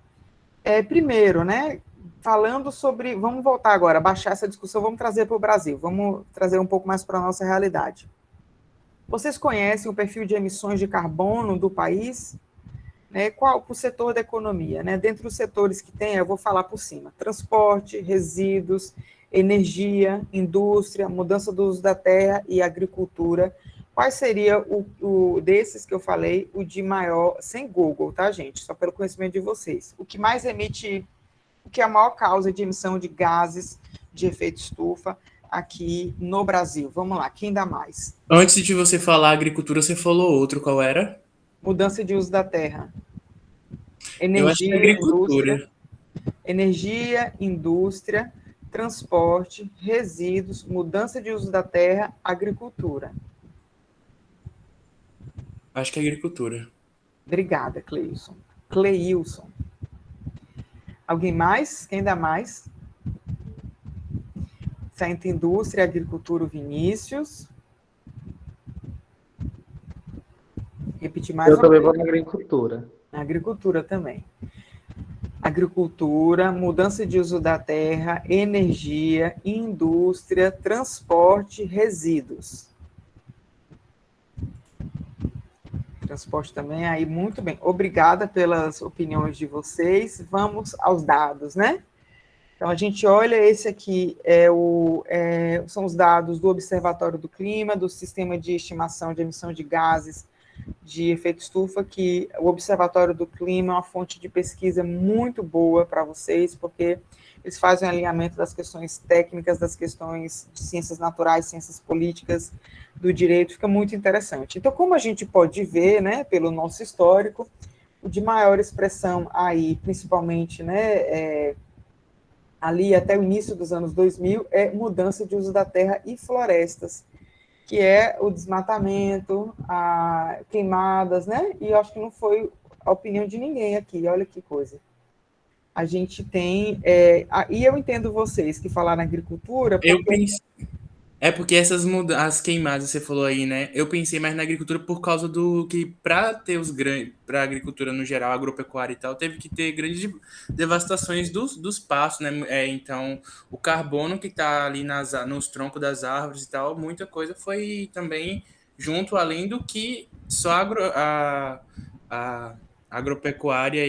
Primeiro, né, falando sobre... Vamos voltar agora, baixar essa discussão, vamos trazer para o Brasil, vamos trazer um pouco mais para a nossa realidade. Vocês conhecem o perfil de emissões de carbono do país? Qual o setor da economia? Dentre os setores que tem, eu vou falar por cima: transporte, resíduos, energia, indústria, mudança do uso da terra e agricultura. Qual seria o desses que eu falei, o de maior, sem Google, tá, gente? Só pelo conhecimento de vocês. O que mais emite, o que é a maior causa de emissão de gases de efeito estufa aqui no Brasil? Vamos lá, quem dá mais? Antes de você falar agricultura, você falou outro, qual era? Mudança de uso da terra. Eu acho que é agricultura. Energia, indústria, transporte, resíduos, mudança de uso da terra, agricultura. Acho que é agricultura. Obrigada, Cleilson. Alguém mais? Quem dá mais? Está entre indústria e agricultura, o Vinícius. Repetir mais. Eu também vou na agricultura. Na agricultura também. Agricultura, mudança de uso da terra, energia, indústria, transporte, resíduos. Transporte também, aí muito bem. Obrigada pelas opiniões de vocês. Vamos aos dados, né? Então, a gente olha, esse aqui são os dados do Observatório do Clima, do Sistema de Estimação de Emissão de Gases de Efeito Estufa, que o Observatório do Clima é uma fonte de pesquisa muito boa para vocês, porque eles fazem um alinhamento das questões técnicas, das questões de ciências naturais, ciências políticas, do direito, fica muito interessante. Então, como a gente pode ver, né, pelo nosso histórico, o de maior expressão aí, principalmente, né, ali até o início dos anos 2000, é mudança de uso da terra e florestas, que é o desmatamento, queimadas, né? E eu acho que não foi a opinião de ninguém aqui, olha que coisa. A gente tem... e eu entendo vocês que falaram na agricultura... Porque as queimadas você falou aí, né? Eu pensei mais na agricultura por causa do que, para ter para a agricultura no geral, agropecuária e tal, teve que ter grandes devastações dos pastos, né? Então, o carbono que está ali nos troncos das árvores e tal, muita coisa foi também junto, além do que só a agropecuária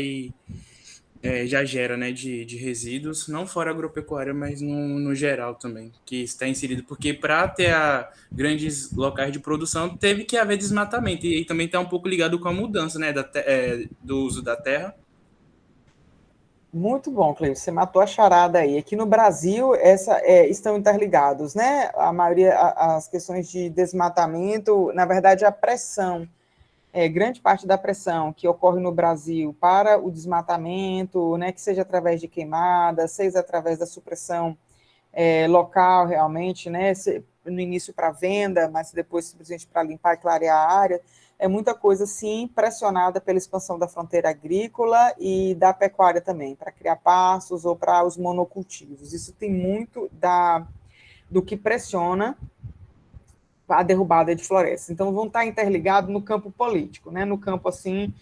já gera, né, de resíduos, não fora agropecuária, mas no geral também, que está inserido, porque para ter grandes locais de produção, teve que haver desmatamento, e também está um pouco ligado com a mudança, né, do uso da terra. Muito bom, Cleide, você matou a charada aí. Aqui no Brasil, estão interligados, né? A maioria, as questões de desmatamento, na verdade, a pressão, grande parte da pressão que ocorre no Brasil para o desmatamento, né, que seja através de queimadas, seja através da supressão local, realmente, né, no início para venda, mas depois simplesmente para limpar e clarear a área, é muita coisa, sim, pressionada pela expansão da fronteira agrícola e da pecuária também, para criar pastos ou para os monocultivos. Isso tem muito do que pressiona a derrubada de florestas. Então, vão estar interligados no campo político, né? No campo, assim,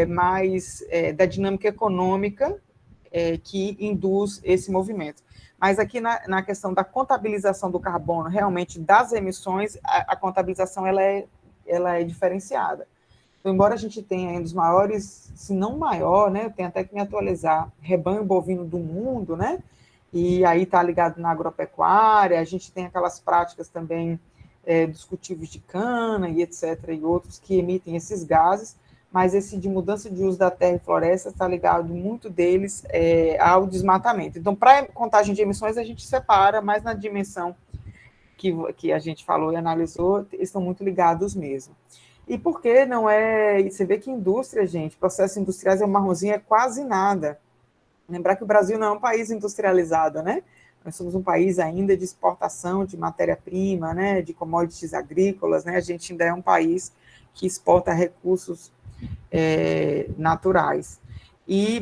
mais da dinâmica econômica que induz esse movimento. Mas aqui na questão da contabilização do carbono, realmente, das emissões, a contabilização ela é diferenciada. Então, embora a gente tenha um dos maiores, se não maior, né? Eu tenho até que me atualizar, rebanho bovino do mundo, né? E aí está ligado na agropecuária, a gente tem aquelas práticas também dos cultivos de cana e etc., e outros que emitem esses gases, mas esse de mudança de uso da terra e floresta está ligado, muito deles, ao desmatamento. Então, para a contagem de emissões, a gente separa, mas na dimensão que a gente falou e analisou, estão muito ligados mesmo. E por que não é... Você vê que indústria, gente, processos industriais é um marronzinho, é quase nada. Lembrar que o Brasil não é um país industrializado, né? Nós somos um país ainda de exportação de matéria-prima, né, de commodities agrícolas, né, a gente ainda é um país que exporta recursos naturais.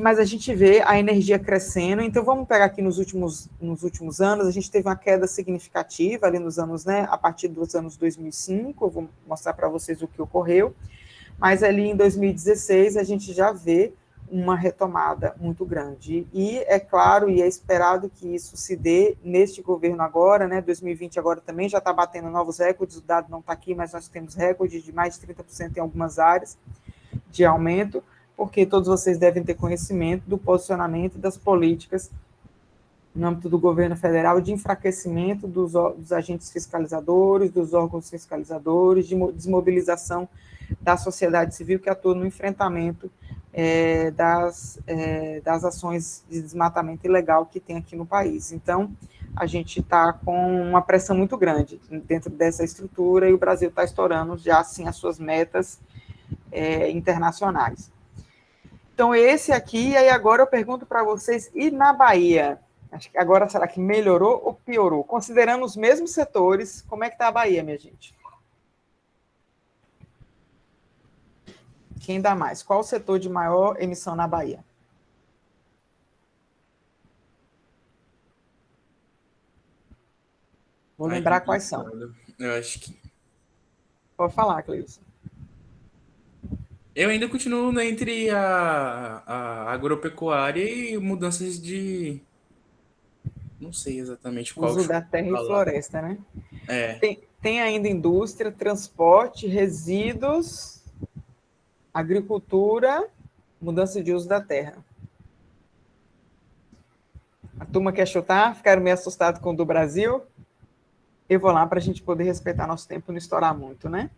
Mas a gente vê a energia crescendo. Então, vamos pegar aqui nos últimos anos, a gente teve uma queda significativa ali nos anos, né, a partir dos anos 2005, eu vou mostrar para vocês o que ocorreu, mas ali em 2016 a gente já vê uma retomada muito grande. E é claro, e é esperado que isso se dê neste governo agora, né, 2020 agora também já está batendo novos recordes, o dado não está aqui, mas nós temos recordes de mais de 30% em algumas áreas de aumento, porque todos vocês devem ter conhecimento do posicionamento das políticas no âmbito do governo federal de enfraquecimento dos agentes fiscalizadores, dos órgãos fiscalizadores, de desmobilização da sociedade civil que atua no enfrentamento das ações de desmatamento ilegal que tem aqui no país. Então, a gente está com uma pressão muito grande dentro dessa estrutura e o Brasil está estourando já, assim, as suas metas internacionais. Então, esse aqui, e aí agora eu pergunto para vocês, e na Bahia? Acho que agora, será que melhorou ou piorou? Considerando os mesmos setores, como é que está a Bahia, minha gente? Quem dá mais? Qual o setor de maior emissão na Bahia? Vou lembrar quais são. Eu acho que... Pode falar, Cleilson. Eu ainda continuo entre a agropecuária e mudanças de... Não sei exatamente qual uso da terra e floresta, né? Tem ainda indústria, transporte, resíduos, agricultura, mudança de uso da terra. A turma quer chutar? Ficaram meio assustados com o do Brasil? Eu vou lá para a gente poder respeitar nosso tempo e não estourar muito, né?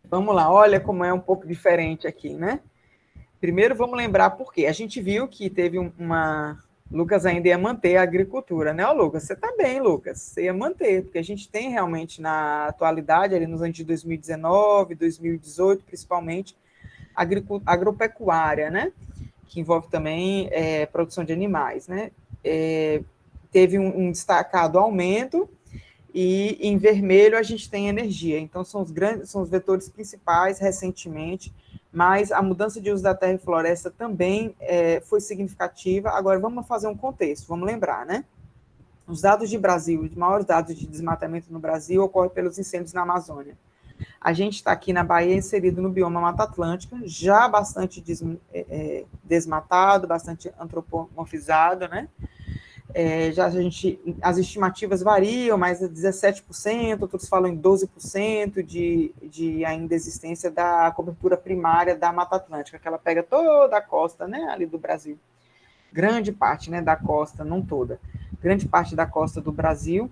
Vamos lá, olha como é um pouco diferente aqui, né? Primeiro, vamos lembrar por quê. A gente viu que teve Lucas ainda ia manter a agricultura, né? Ô, Lucas, você está bem, Lucas. Você ia manter, porque a gente tem realmente na atualidade, ali nos anos de 2019, 2018, principalmente, agropecuária, né? Que envolve também produção de animais, né? Teve um destacado aumento, e em vermelho a gente tem energia. Então, são os vetores principais recentemente, mas a mudança de uso da terra e floresta também foi significativa. Agora, vamos fazer um contexto, vamos lembrar, né? Os dados de Brasil, os maiores dados de desmatamento no Brasil ocorrem pelos incêndios na Amazônia. A gente está aqui na Bahia inserido no bioma Mata Atlântica, já bastante desmatado, bastante antropomorfizado, né? As estimativas variam, mas é 17%, outros falam em 12% de ainda existência da cobertura primária da Mata Atlântica, que ela pega toda a costa, né, ali do Brasil. Grande parte, né, da costa, não toda, grande parte da costa do Brasil,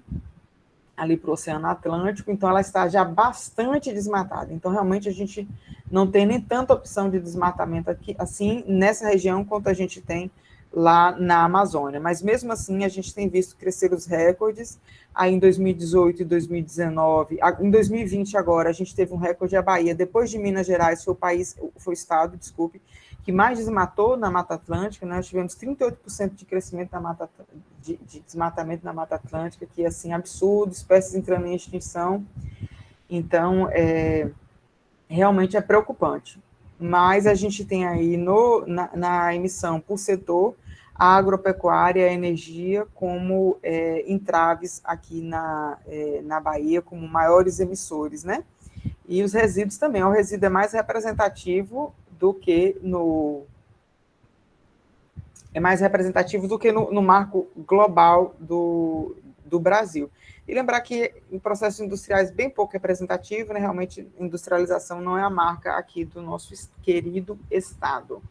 ali para o Oceano Atlântico, então ela está já bastante desmatada. Então, realmente, a gente não tem nem tanta opção de desmatamento aqui, assim, nessa região, quanto a gente tem lá na Amazônia, mas mesmo assim a gente tem visto crescer os recordes. Aí em 2018 e 2019, em 2020 agora a gente teve um recorde. A Bahia, depois de Minas Gerais, foi o estado, que mais desmatou na Mata Atlântica. Nós tivemos 38% de crescimento de desmatamento na Mata Atlântica, que é assim absurdo, espécies entrando em extinção. Então, realmente é preocupante. Mas a gente tem aí na emissão por setor a agropecuária e a energia como entraves aqui na Bahia, como maiores emissores, né? E os resíduos também. O resíduo é mais representativo do que no marco global do Brasil. E lembrar que em processos industriais bem pouco representativo, né, realmente industrialização não é a marca aqui do nosso querido estado.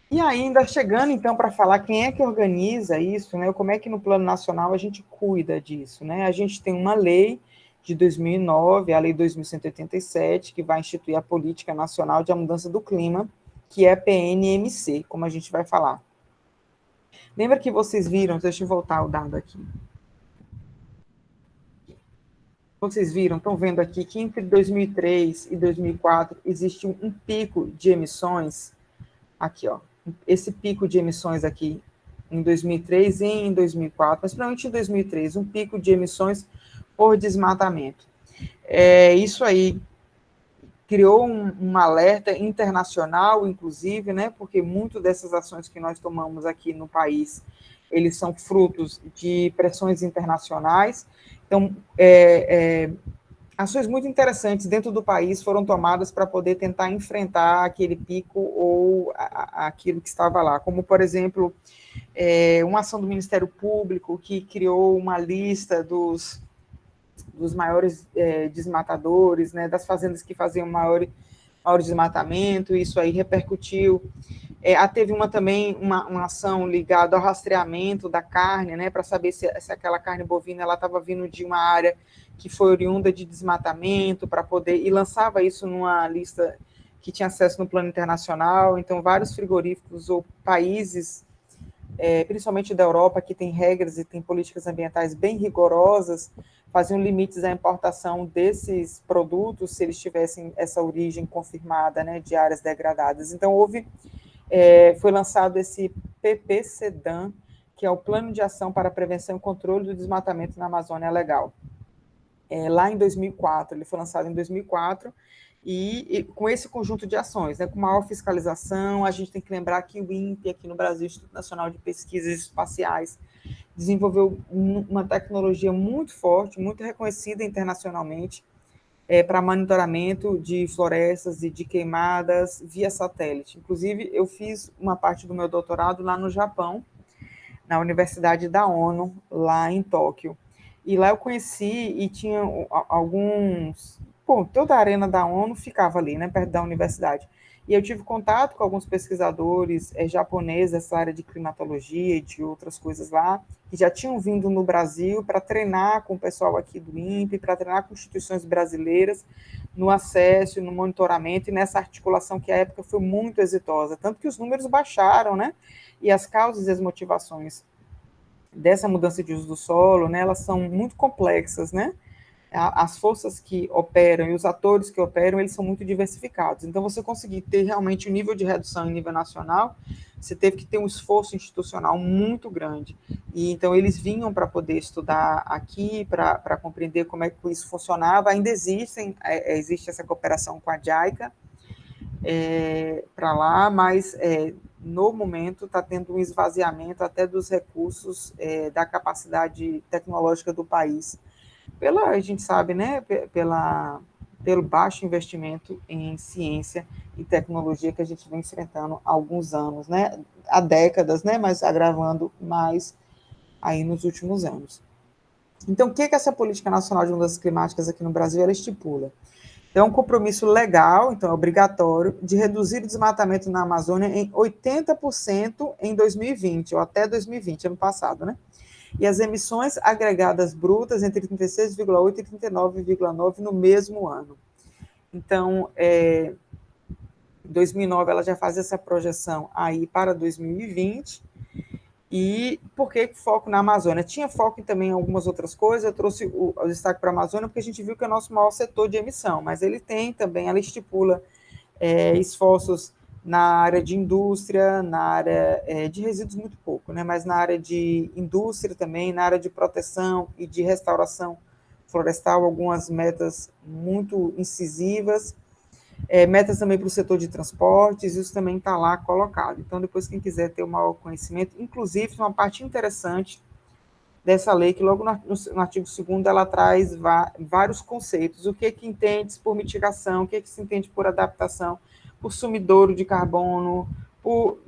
E ainda chegando então para falar quem é que organiza isso, né, como é que no plano nacional a gente cuida disso, né? A gente tem uma lei de 2009, a lei 2187, que vai instituir a Política Nacional de Mudança do Clima, que é a PNMC, como a gente vai falar. Lembra que vocês viram, deixa eu voltar o dado aqui. Vocês viram, estão vendo aqui que entre 2003 e 2004 existe um pico de emissões, aqui, ó, esse pico de emissões aqui em 2003 e em 2004, mas principalmente em 2003, um pico de emissões por desmatamento. Isso aí criou um alerta internacional, inclusive, né, porque muito dessas ações que nós tomamos aqui no país, eles são frutos de pressões internacionais. Então, ações muito interessantes dentro do país foram tomadas para poder tentar enfrentar aquele pico ou aquilo que estava lá, como, por exemplo, uma ação do Ministério Público que criou uma lista dos maiores desmatadores, né, das fazendas que faziam maior desmatamento, isso aí repercutiu. Teve também uma ação ligada ao rastreamento da carne, né, para saber se aquela carne bovina estava vindo de uma área que foi oriunda de desmatamento, para poder, e lançava isso numa lista que tinha acesso no plano internacional. Então, vários frigoríficos ou países, principalmente da Europa, que tem regras e tem políticas ambientais bem rigorosas, faziam limites à importação desses produtos se eles tivessem essa origem confirmada, né, de áreas degradadas. Então, foi lançado esse PPCDAM, que é o Plano de Ação para a Prevenção e Controle do Desmatamento na Amazônia Legal. Lá em 2004, ele foi lançado em 2004, e com esse conjunto de ações, né, com maior fiscalização. A gente tem que lembrar que o INPE, aqui no Brasil, Instituto Nacional de Pesquisas Espaciais, desenvolveu uma tecnologia muito forte, muito reconhecida internacionalmente, para monitoramento de florestas e de queimadas via satélite. Inclusive, eu fiz uma parte do meu doutorado lá no Japão, na Universidade da ONU, lá em Tóquio. E lá eu conheci, e tinha alguns... toda a arena da ONU ficava ali, né, perto da universidade. E eu tive contato com alguns pesquisadores japoneses dessa área de climatologia e de outras coisas lá, que já tinham vindo no Brasil para treinar com o pessoal aqui do INPE, para treinar com instituições brasileiras no acesso, no monitoramento e nessa articulação que à época foi muito exitosa. Tanto que os números baixaram, né? E as causas e as motivações dessa mudança de uso do solo, né, elas são muito complexas, né? As forças que operam e os atores que operam, eles são muito diversificados. Então, você conseguir ter realmente um nível de redução em nível nacional, você teve que ter um esforço institucional muito grande. E então, eles vinham para poder estudar aqui, para compreender como é que isso funcionava. Ainda existe essa cooperação com a JICA para lá, mas no momento está tendo um esvaziamento até dos recursos da capacidade tecnológica do país. A gente sabe, né, pelo baixo investimento em ciência e tecnologia que a gente vem enfrentando há alguns anos, né, há décadas, né, mas agravando mais aí nos últimos anos. Então, o que essa Política Nacional de Mudanças Climáticas aqui no Brasil, ela estipula? Então, é um compromisso legal, então é obrigatório, de reduzir o desmatamento na Amazônia em 80% em 2020, ou até 2020, ano passado, né? E as emissões agregadas brutas entre 36,8 e 39,9 no mesmo ano. Então, em 2009, ela já faz essa projeção aí para 2020. E por que foco na Amazônia? Tinha foco também em algumas outras coisas. Eu trouxe o destaque para a Amazônia porque a gente viu que é o nosso maior setor de emissão, mas ele tem também, ela estipula esforços na área de indústria, na área de resíduos muito pouco, né? Mas na área de indústria também, na área de proteção e de restauração florestal, algumas metas muito incisivas, metas também para o setor de transportes, isso também está lá colocado. Então, depois, quem quiser ter um maior conhecimento, inclusive, uma parte interessante dessa lei, que logo no artigo 2º ela traz vários conceitos. O que entende por mitigação, o que se entende por adaptação, por sumidouro de carbono, por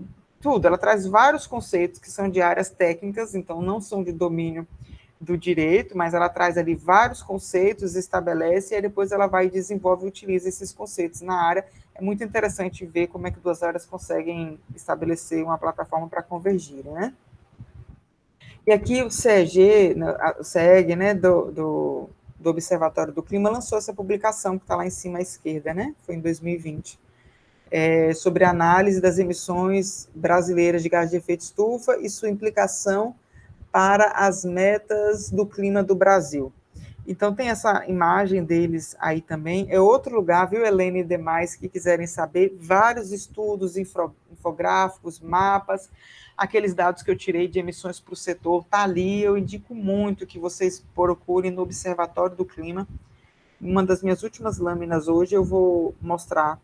tudo. Ela traz vários conceitos que são de áreas técnicas, então não são de domínio do direito, mas ela traz ali vários conceitos, estabelece, e aí depois ela vai e desenvolve e utiliza esses conceitos na área. É muito interessante ver como é que duas áreas conseguem estabelecer uma plataforma para convergir, né? E aqui o CEG, né, do Observatório do Clima, lançou essa publicação que está lá em cima à esquerda, né? Foi em 2020. Sobre a análise das emissões brasileiras de gás de efeito estufa e sua implicação para as metas do clima do Brasil. Então, tem essa imagem deles aí também. É outro lugar, viu, Helene e demais, que quiserem saber, vários estudos, infográficos, mapas, aqueles dados que eu tirei de emissões para o setor, está ali. Eu indico muito que vocês procurem no Observatório do Clima, uma das minhas últimas lâminas hoje, eu vou mostrar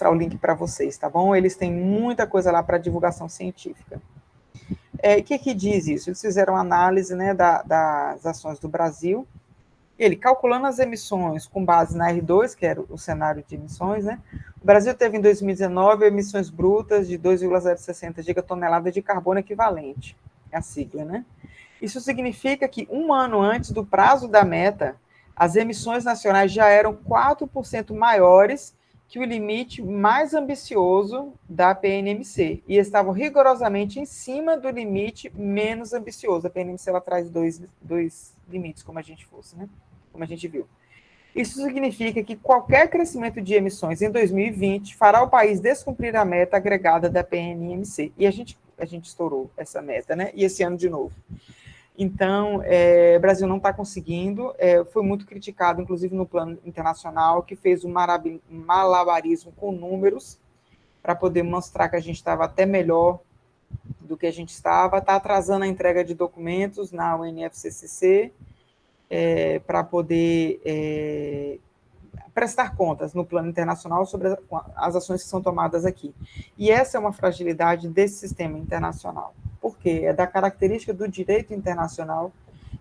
o link para vocês, tá bom? Eles têm muita coisa lá para divulgação científica. O que diz isso? Eles fizeram análise, né, das ações do Brasil, ele calculando as emissões com base na R2, que era o cenário de emissões, né? O Brasil teve em 2019 emissões brutas de 2,060 gigatoneladas de carbono equivalente, é a sigla, né? Isso significa que um ano antes do prazo da meta, as emissões nacionais já eram 4% maiores que o limite mais ambicioso da PNMC, e estavam rigorosamente em cima do limite menos ambicioso. A PNMC ela traz dois limites, como a gente fosse, né? Como a gente viu. Isso significa que qualquer crescimento de emissões em 2020 fará o país descumprir a meta agregada da PNMC. E a gente estourou essa meta, né? E esse ano de novo. Então, o Brasil não está conseguindo, foi muito criticado, inclusive no plano internacional, que fez um malabarismo com números para poder mostrar que a gente estava até melhor do que a gente estava, está atrasando a entrega de documentos na UNFCCC para poder prestar contas no plano internacional sobre as ações que são tomadas aqui. E essa é uma fragilidade desse sistema internacional. Por quê? É da característica do direito internacional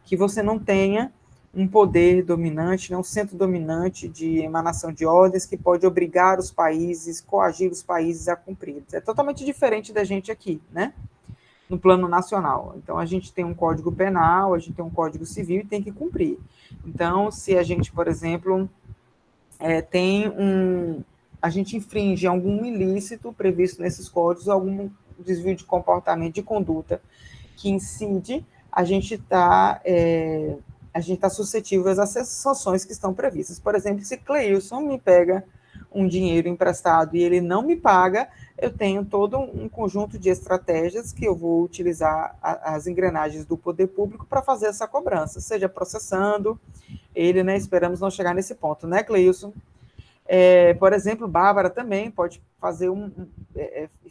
que você não tenha um poder dominante, um centro dominante de emanação de ordens que pode obrigar os países, coagir os países a cumprir. É totalmente diferente da gente aqui, né? No plano nacional. Então, a gente tem um código penal, a gente tem um código civil e tem que cumprir. Então, se a gente, por exemplo, a gente infringe algum ilícito previsto nesses códigos, algum desvio de comportamento, de conduta que incide, a gente está suscetível às sanções que estão previstas. Por exemplo, se Cleilson me pega um dinheiro emprestado e ele não me paga, eu tenho todo um conjunto de estratégias que eu vou utilizar as engrenagens do poder público para fazer essa cobrança, seja processando ele, né? Esperamos não chegar nesse ponto, né, Cleilson? Por exemplo, Bárbara também pode fazer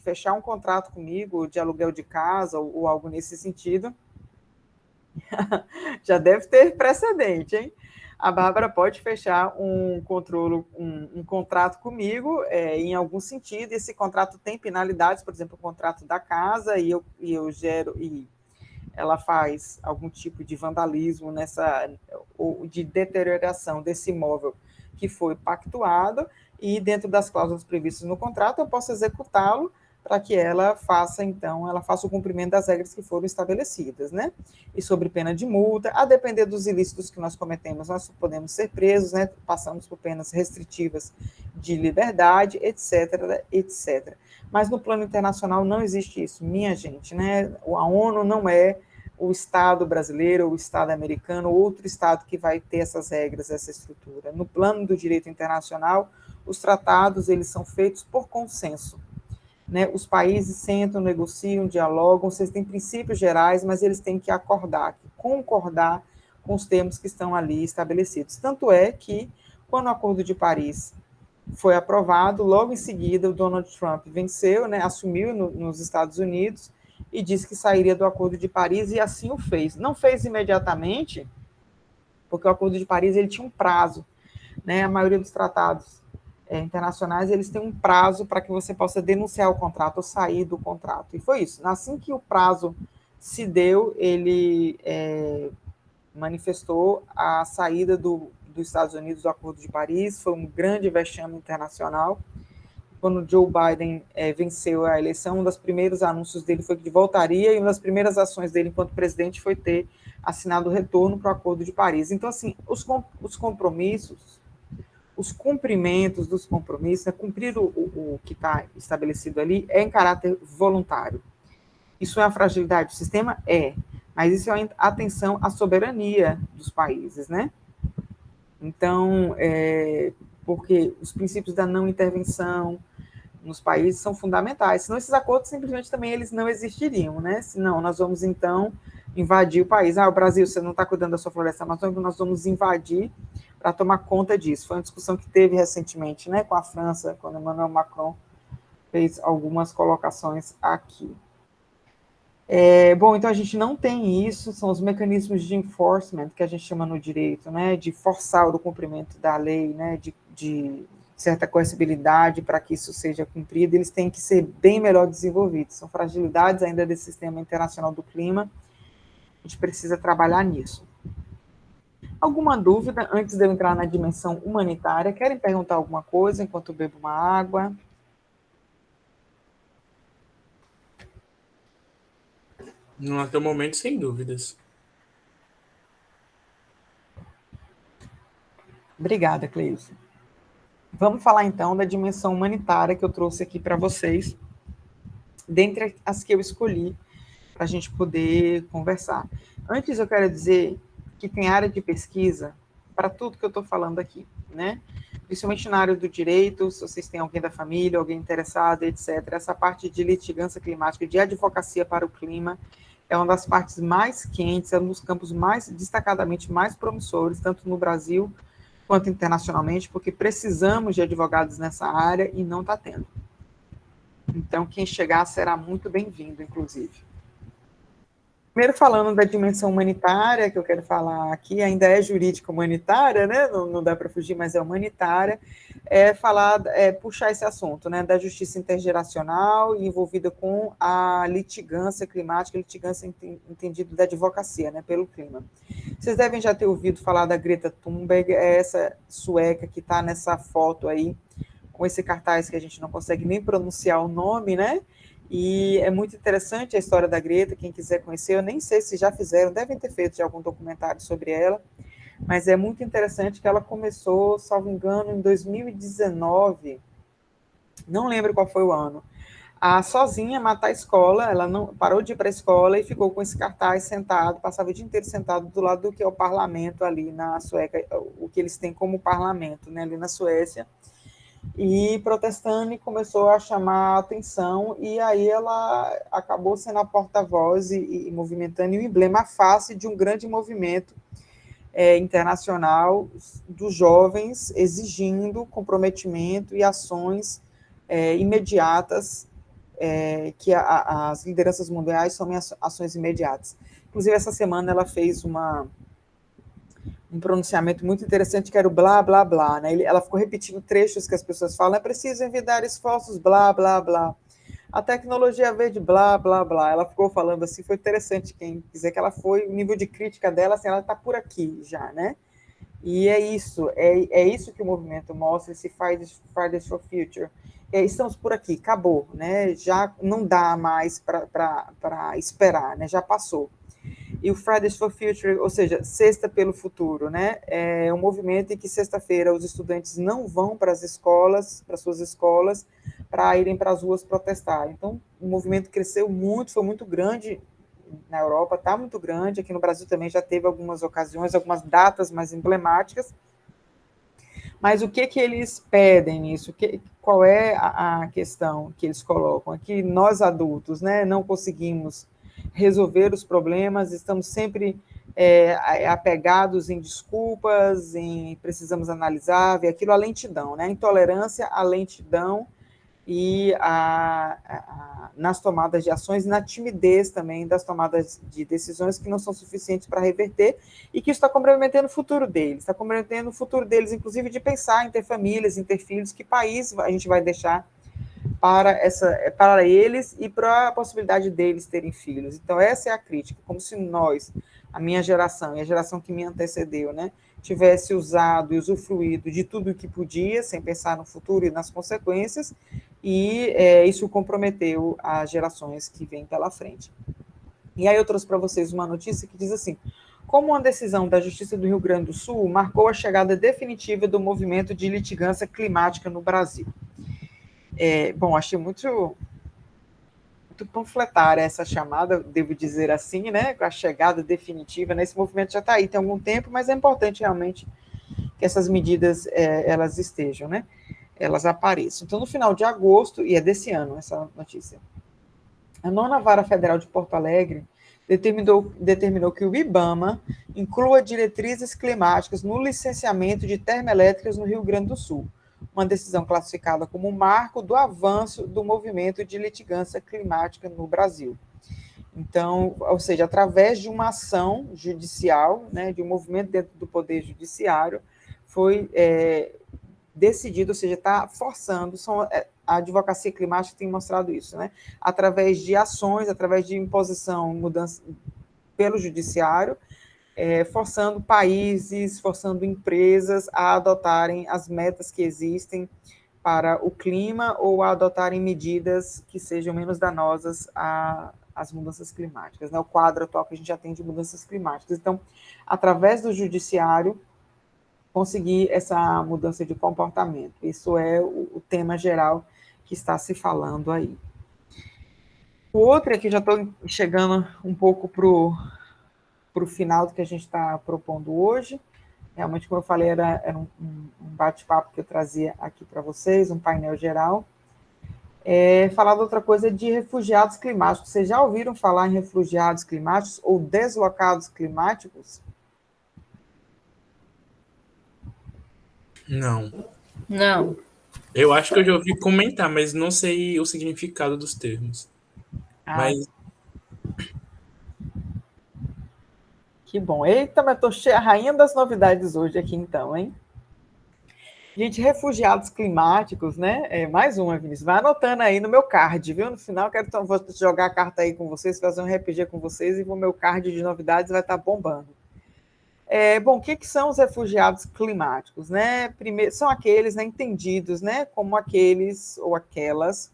fechar um contrato comigo de aluguel de casa ou algo nesse sentido. Já deve ter precedente, hein? A Bárbara pode fechar um contrato comigo em algum sentido. Esse contrato tem penalidades, por exemplo, o contrato da casa, e eu gero, e ela faz algum tipo de vandalismo ou de deterioração desse imóvel que foi pactuado, e dentro das cláusulas previstas no contrato, eu posso executá-lo para que ela faça o cumprimento das regras que foram estabelecidas, né? E sobre pena de multa, a depender dos ilícitos que nós cometemos, nós podemos ser presos, né? Passamos por penas restritivas de liberdade, etc., etc. Mas no plano internacional não existe isso, minha gente, né? A ONU não é o Estado brasileiro, o Estado americano, outro Estado que vai ter essas regras, essa estrutura. No plano do direito internacional, os tratados, eles são feitos por consenso, né? Os países sentam, negociam, dialogam, vocês têm princípios gerais, mas eles têm que concordar com os termos que estão ali estabelecidos. Tanto é que, quando o Acordo de Paris foi aprovado, logo em seguida o Donald Trump venceu, né? Assumiu nos Estados Unidos, e disse que sairia do Acordo de Paris, e assim o fez. Não fez imediatamente, porque o Acordo de Paris ele tinha um prazo, né? A maioria dos tratados internacionais, eles têm um prazo para que você possa denunciar o contrato ou sair do contrato. E foi isso. Assim que o prazo se deu, ele manifestou a saída dos Estados Unidos do Acordo de Paris. Foi um grande vexame internacional. Quando Joe Biden venceu a eleição, um dos primeiros anúncios dele foi que voltaria, e uma das primeiras ações dele enquanto presidente foi ter assinado o retorno para o Acordo de Paris. Então, assim, os compromissos, os cumprimentos dos compromissos, né, cumprir o que está estabelecido ali, é em caráter voluntário. Isso é a fragilidade do sistema? Mas isso é a atenção à soberania dos países, né? Então, porque os princípios da não intervenção nos países são fundamentais, senão esses acordos simplesmente também eles não existiriam, né? Senão nós vamos então invadir o país. O Brasil, você não está cuidando da sua floresta amazônica, nós vamos invadir para tomar conta disso. Foi uma discussão que teve recentemente, né, com a França, quando Emmanuel Macron fez algumas colocações aqui. Bom, então a gente não tem isso, são os mecanismos de enforcement, que a gente chama no direito, né, de forçar o cumprimento da lei, né, de certa coercibilidade para que isso seja cumprido, eles têm que ser bem melhor desenvolvidos, são fragilidades ainda desse sistema internacional do clima, a gente precisa trabalhar nisso. Alguma dúvida antes de eu entrar na dimensão humanitária? Querem perguntar alguma coisa enquanto eu bebo uma água? No até o momento, sem dúvidas. Obrigada, Cleilson. Vamos falar então da dimensão humanitária que eu trouxe aqui para vocês, dentre as que eu escolhi para a gente poder conversar. Antes, eu quero dizer que tem área de pesquisa para tudo que eu estou falando aqui, né? Principalmente na área do direito, se vocês têm alguém da família, alguém interessado, etc. Essa parte de litigância climática, de advocacia para o clima, é uma das partes mais quentes, é um dos campos mais, destacadamente, mais promissores, tanto no Brasil quanto internacionalmente, porque precisamos de advogados nessa área e não está tendo. Então, quem chegar será muito bem-vindo, inclusive. Primeiro, falando da dimensão humanitária, que eu quero falar aqui, ainda é jurídica humanitária, né? Não dá para fugir, mas é humanitária, puxar esse assunto, né? Da justiça intergeracional envolvida com a litigância climática, litigância entendido da advocacia, né? Pelo clima. Vocês devem já ter ouvido falar da Greta Thunberg, é essa sueca que está nessa foto aí, com esse cartaz que a gente não consegue nem pronunciar o nome, né? E é muito interessante a história da Greta, quem quiser conhecer, eu nem sei se já fizeram, devem ter feito já algum documentário sobre ela, mas é muito interessante que ela começou, salvo engano, em 2019, não lembro qual foi o ano, a sozinha matar a escola, ela não parou de ir para a escola e ficou com esse cartaz sentado, passava o dia inteiro sentado do lado do que é o parlamento ali na Suécia, o que eles têm como parlamento, né, ali na Suécia, e protestando e começou a chamar a atenção, e aí ela acabou sendo a porta-voz e movimentando e o emblema, a face de um grande movimento internacional dos jovens exigindo comprometimento e ações imediatas, que as lideranças mundiais tomem ações imediatas. Inclusive, essa semana ela fez um pronunciamento muito interessante, que era o blá, blá, blá, né? Ela ficou repetindo trechos que as pessoas falam, é preciso envidar esforços, blá, blá, blá. A tecnologia verde, blá, blá, blá. Ela ficou falando assim, foi interessante, quem quiser que ela foi, o nível de crítica dela, assim, ela está por aqui já, né? E é isso que o movimento mostra, esse Fridays for Future. Estamos por aqui, acabou, né? Já não dá mais para esperar, né? Já passou. E o Fridays for Future, ou seja, Sexta pelo Futuro, né? É um movimento em que sexta-feira os estudantes não vão para as escolas, para suas escolas, para irem para as ruas protestar. Então, o movimento cresceu muito, foi muito grande na Europa, está muito grande, aqui no Brasil também já teve algumas ocasiões, algumas datas mais emblemáticas. Mas o que eles pedem nisso? Qual é a questão que eles colocam? É que nós adultos, né, não conseguimos resolver os problemas, estamos sempre apegados em desculpas, precisamos analisar, ver aquilo, a lentidão, né? A intolerância, a lentidão e nas tomadas de ações, na timidez também das tomadas de decisões que não são suficientes para reverter e que isso está comprometendo o futuro deles, está comprometendo o futuro deles, inclusive de pensar em ter famílias, em ter filhos, que país a gente vai deixar para eles e para a possibilidade deles terem filhos. Então, essa é a crítica, como se nós, a minha geração e a geração que me antecedeu, né, tivesse usado e usufruído de tudo o que podia, sem pensar no futuro e nas consequências, e isso comprometeu as gerações que vêm pela frente. E aí eu trouxe para vocês uma notícia que diz assim: como uma decisão da Justiça do Rio Grande do Sul marcou a chegada definitiva do movimento de litigância climática no Brasil. Bom, achei muito panfletária essa chamada, devo dizer assim, né, com a chegada definitiva, né, esse movimento já está aí tem algum tempo, mas é importante realmente que essas medidas elas estejam, né, elas apareçam. Então, no final de agosto, e é desse ano essa notícia, a 9ª Vara Federal de Porto Alegre determinou que o IBAMA inclua diretrizes climáticas no licenciamento de termoelétricas no Rio Grande do Sul, uma decisão classificada como marco do avanço do movimento de litigância climática no Brasil. Então, ou seja, através de uma ação judicial, né, de um movimento dentro do Poder Judiciário, foi decidido, ou seja, está forçando, a advocacia climática tem mostrado isso, né, através de ações, através de imposição, mudança pelo judiciário, forçando países, forçando empresas a adotarem as metas que existem para o clima ou a adotarem medidas que sejam menos danosas às mudanças climáticas, né? O quadro atual que a gente já tem de mudanças climáticas. Então, através do judiciário, conseguir essa mudança de comportamento. Isso é o tema geral que está se falando aí. O outro é que já estou chegando um pouco para o final do que a gente está propondo hoje. Realmente, como eu falei, era um bate-papo que eu trazia aqui para vocês, um painel geral. Falar de outra coisa de refugiados climáticos. Vocês já ouviram falar em refugiados climáticos ou deslocados climáticos? Não. Não. Eu acho que eu já ouvi comentar, mas não sei o significado dos termos. Mas Que bom. Eita, mas estou cheia, a rainha das novidades hoje aqui então, hein? Gente, refugiados climáticos, né? Mais uma, Vinícius. Vai anotando aí no meu card, viu? No final, vou jogar a carta aí com vocês, fazer um RPG com vocês, e o meu card de novidades vai estar bombando. Bom, o que são os refugiados climáticos, né? Primeiro, são aqueles, né, entendidos, né, como aqueles ou aquelas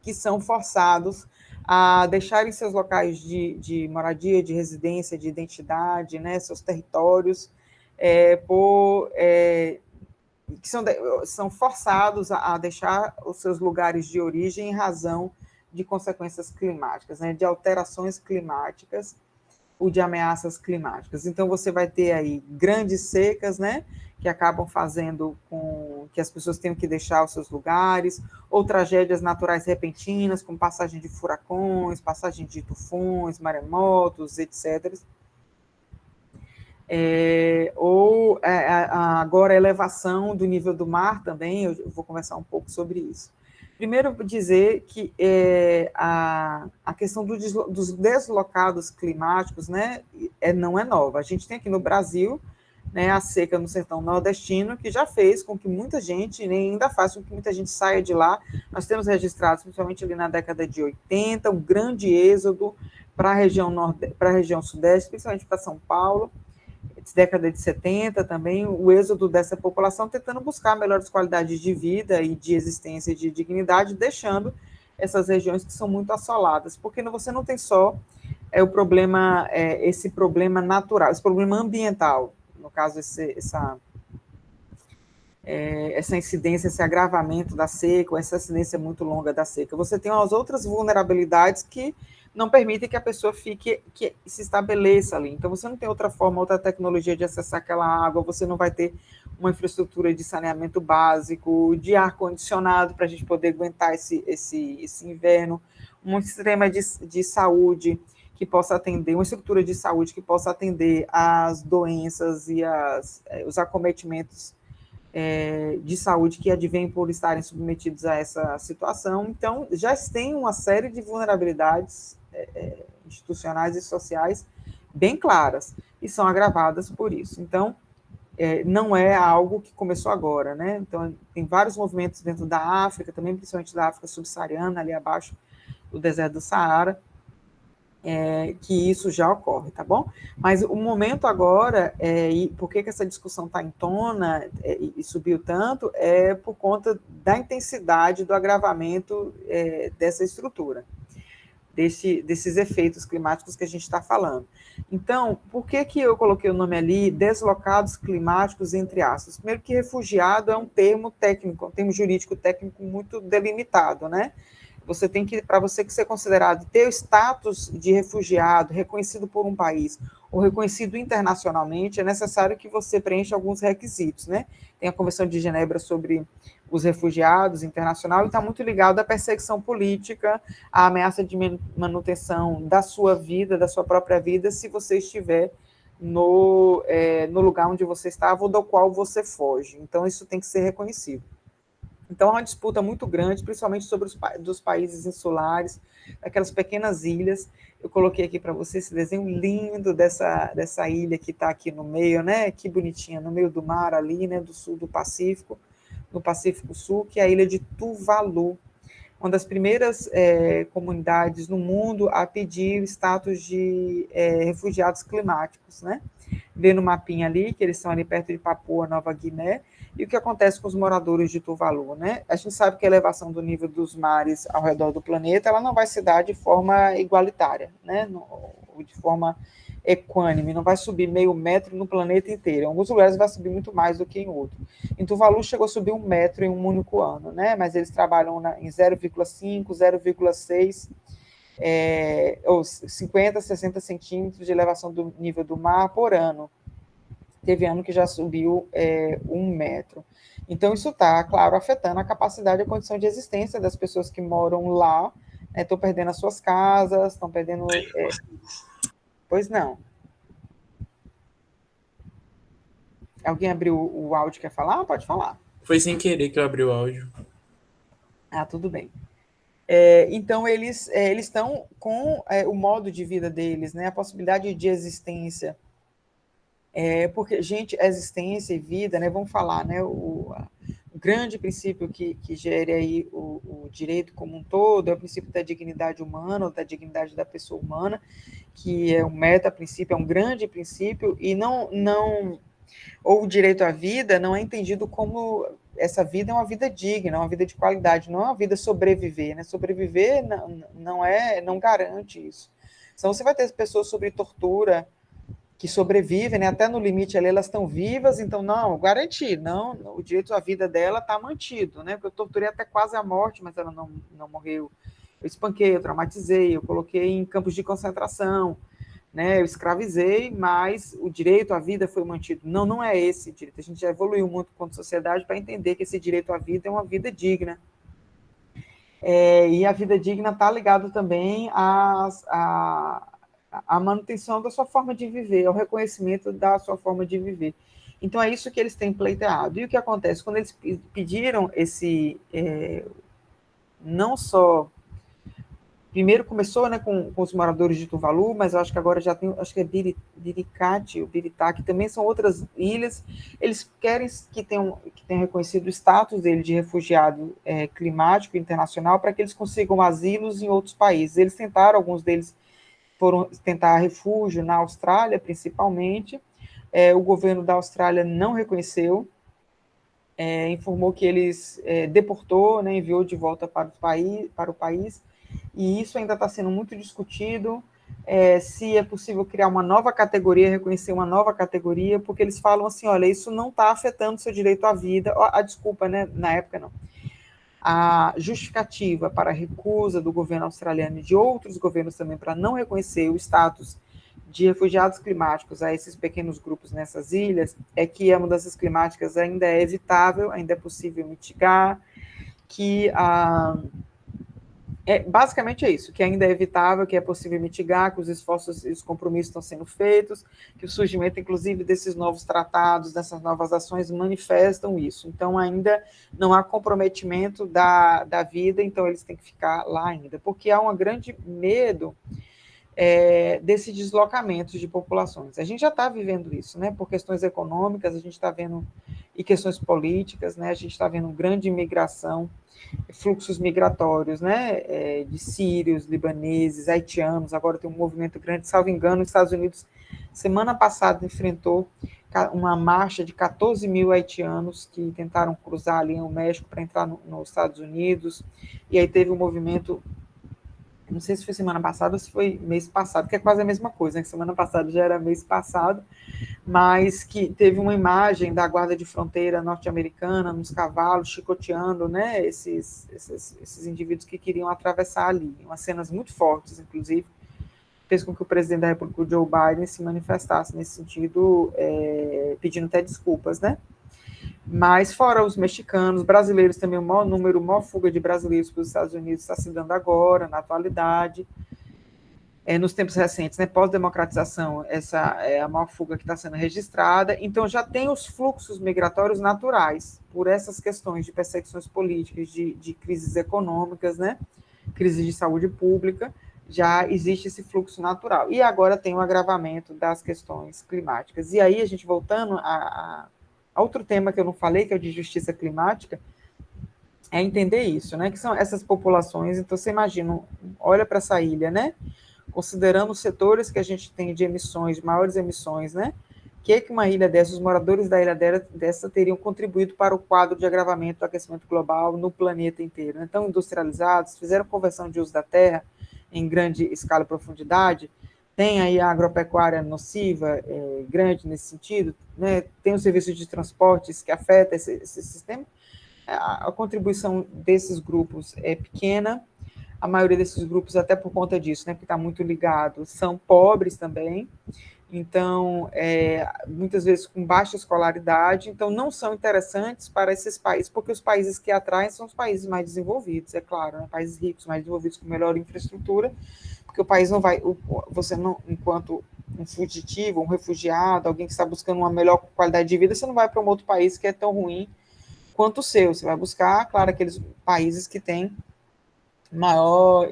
que são forçados a deixarem seus locais de moradia, de residência, de identidade, né, seus territórios, que são forçados a deixar os seus lugares de origem em razão de consequências climáticas, né, de alterações climáticas ou de ameaças climáticas. Então, você vai ter aí grandes secas, né, que acabam fazendo com que as pessoas tenham que deixar os seus lugares, ou tragédias naturais repentinas, como passagem de furacões, passagem de tufões, maremotos, etc. Agora a elevação do nível do mar também, eu vou conversar um pouco sobre isso. Primeiro, dizer que a questão dos deslocados climáticos, né, não é nova. A gente tem aqui no Brasil, né, a seca no sertão nordestino, que já fez com que muita gente, nem ainda faz com que muita gente saia de lá. Nós temos registrados, principalmente ali na década de 80, um grande êxodo para a região sudeste, principalmente para São Paulo, década de 70 também, o êxodo dessa população tentando buscar melhores qualidades de vida e de existência e de dignidade, deixando essas regiões que são muito assoladas, porque você não tem só esse problema natural, esse problema ambiental, no caso, essa incidência, esse agravamento da seca, essa incidência muito longa da seca. Você tem as outras vulnerabilidades que não permitem que a pessoa que se estabeleça ali. Então, você não tem outra forma, outra tecnologia de acessar aquela água, você não vai ter uma infraestrutura de saneamento básico, de ar-condicionado para a gente poder aguentar esse inverno, um sistema de saúde que possa atender, uma estrutura de saúde que possa atender às doenças e os acometimentos de saúde que advêm por estarem submetidos a essa situação. Então, já tem uma série de vulnerabilidades institucionais e sociais bem claras, e são agravadas por isso. Então, não é algo que começou agora, né? Então, tem vários movimentos dentro da África, também principalmente da África subsaariana, ali abaixo do deserto do Saara, que isso já ocorre, tá bom? Mas o momento agora, e por que essa discussão está em tona e subiu tanto, é por conta da intensidade do agravamento dessa estrutura, desses efeitos climáticos que a gente está falando. Então, por que eu coloquei o nome ali, deslocados climáticos, entre aspas? Primeiro que refugiado é um termo técnico, um termo jurídico técnico muito delimitado, né? Você tem que, para você ser considerado, ter o status de refugiado reconhecido por um país ou reconhecido internacionalmente, é necessário que você preencha alguns requisitos, né? Tem a Convenção de Genebra sobre os refugiados internacional e está muito ligado à perseguição política, à ameaça de manutenção da sua vida, da sua própria vida, se você estiver no lugar onde você estava ou do qual você foge. Então, isso tem que ser reconhecido. Então, é uma disputa muito grande, principalmente sobre dos países insulares, aquelas pequenas ilhas. Eu coloquei aqui para você esse desenho lindo dessa ilha que está aqui no meio, né? Que bonitinha, no meio do mar ali, né? Do sul do Pacífico, no Pacífico Sul, que é a ilha de Tuvalu, uma das primeiras comunidades no mundo a pedir o status de refugiados climáticos, né? Vê no mapinha ali, que eles estão ali perto de Papua Nova Guiné, e o que acontece com os moradores de Tuvalu, né? A gente sabe que a elevação do nível dos mares ao redor do planeta, ela não vai se dar de forma igualitária, né? De forma equânime, não vai subir meio metro no planeta inteiro. Em alguns lugares vai subir muito mais do que em outros. Em Tuvalu chegou a subir 1 metro em um único ano, né? Mas eles trabalham em 0,5, 0,6, ou 50, 60 centímetros de elevação do nível do mar por ano. Teve ano que já subiu 1 metro. Então, isso está, claro, afetando a capacidade e a condição de existência das pessoas que moram lá, estão perdendo as suas casas, estão perdendo... Pois não. Alguém abriu o áudio, quer falar? Pode falar. Foi sem querer que eu abri o áudio. Ah, tudo bem. Então, eles estão com o modo de vida deles, né? A possibilidade de existência. Porque, gente, existência e vida, né? Vamos falar, né? O grande princípio que gere aí o direito como um todo é o princípio da dignidade humana, ou da dignidade da pessoa humana, que é um meta-princípio, é um grande princípio, e ou o direito à vida não é entendido como essa vida é uma vida digna, uma vida de qualidade, não é uma vida sobreviver, né? Sobreviver não garante isso. Então, você vai ter pessoas sobre tortura que sobrevivem, né? Até no limite ali elas estão vivas, então não, garantir, não, o direito à vida dela está mantido, né? Porque eu torturei até quase a morte, mas ela não morreu. Eu espanquei, eu traumatizei, eu coloquei em campos de concentração, né? Eu escravizei, mas o direito à vida foi mantido. Não é esse direito. A gente já evoluiu muito quanto sociedade para entender que esse direito à vida é uma vida digna. E a vida digna está ligado também à manutenção da sua forma de viver, ao reconhecimento da sua forma de viver. Então, é isso que eles têm pleiteado. E o que acontece? Quando eles pediram não só... Primeiro começou, né, com os moradores de Tuvalu, mas eu acho que agora já tem, acho que é Biricate, ou Biritá, que também são outras ilhas. Eles querem que tenham reconhecido o status dele de refugiado climático internacional para que eles consigam asilos em outros países. Eles tentaram, alguns deles foram tentar refúgio na Austrália, principalmente. O governo da Austrália não reconheceu, informou que eles deportou, né, enviou de volta para o país, e isso ainda está sendo muito discutido, se é possível criar uma nova categoria, reconhecer uma nova categoria, porque eles falam assim, olha, isso não está afetando o seu direito à vida, desculpa, né, na época não. A justificativa para a recusa do governo australiano e de outros governos também para não reconhecer o status de refugiados climáticos a esses pequenos grupos nessas ilhas é que a mudanças climáticas ainda é evitável, ainda é possível mitigar, que basicamente é isso, que ainda é evitável, que é possível mitigar, que os esforços e os compromissos estão sendo feitos, que o surgimento, inclusive, desses novos tratados, dessas novas ações, manifestam isso. Então, ainda não há comprometimento da vida, então eles têm que ficar lá ainda, porque há um grande medo desse deslocamento de populações. A gente já está vivendo isso, né? Por questões econômicas, a gente está vendo, e questões políticas, né? A gente está vendo grande imigração, fluxos migratórios, né? De sírios, libaneses, haitianos. Agora tem um movimento grande, salvo engano, os Estados Unidos, semana passada, enfrentou uma marcha de 14 mil haitianos que tentaram cruzar ali no México para entrar nos Estados Unidos, e aí teve um movimento, não sei se foi semana passada ou se foi mês passado, que é quase a mesma coisa, né? Semana passada já era mês passado, mas que teve uma imagem da guarda de fronteira norte-americana nos cavalos, chicoteando, né, esses indivíduos que queriam atravessar ali. Umas cenas muito fortes, inclusive, fez com que o presidente da República, o Joe Biden, se manifestasse nesse sentido, pedindo até desculpas, né? Mas fora os mexicanos, brasileiros também, o maior fuga de brasileiros para os Estados Unidos está se dando agora, na atualidade. Nos tempos recentes, né, pós-democratização, essa é a maior fuga que está sendo registrada. Então, já tem os fluxos migratórios naturais, por essas questões de perseguições políticas, de crises econômicas, né? Crises de saúde pública, já existe esse fluxo natural. E agora tem o agravamento das questões climáticas. E aí, a gente voltando a outro tema que eu não falei, que é o de justiça climática, é entender isso, né? Que são essas populações. Então, você imagina, olha para essa ilha, né? Considerando os setores que a gente tem de emissões, de maiores emissões, né? Que uma ilha dessa, os moradores da ilha dessa teriam contribuído para o quadro de agravamento do aquecimento global no planeta inteiro. Então, industrializados, fizeram conversão de uso da terra em grande escala e profundidade, tem aí a agropecuária nociva, grande nesse sentido, né? Tem o serviço de transportes que afeta esse sistema. A contribuição desses grupos é pequena, a maioria desses grupos, até por conta disso, né, que está muito ligado, são pobres também, então, muitas vezes com baixa escolaridade, então não são interessantes para esses países, porque os países que atraem são os países mais desenvolvidos, é claro, né, países ricos, mais desenvolvidos, com melhor infraestrutura, porque o país não vai, você não, enquanto um fugitivo, um refugiado, alguém que está buscando uma melhor qualidade de vida, você não vai para um outro país que é tão ruim quanto o seu, você vai buscar, claro, aqueles países que têm maior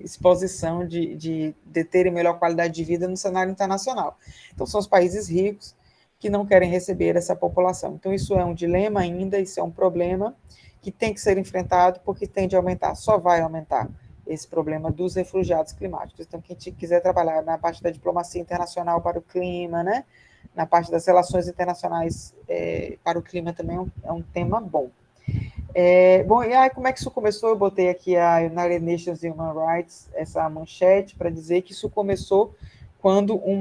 exposição de terem melhor qualidade de vida no cenário internacional. Então, são os países ricos que não querem receber essa população. Então, isso é um dilema ainda, isso é um problema que tem que ser enfrentado, porque tende a aumentar, só vai aumentar esse problema dos refugiados climáticos. Então, quem quiser trabalhar na parte da diplomacia internacional para o clima, né, na parte das relações internacionais para o clima também é um tema bom. Bom, e aí como é que isso começou? Eu botei aqui a United Nations Human Rights, essa manchete, para dizer que isso começou quando o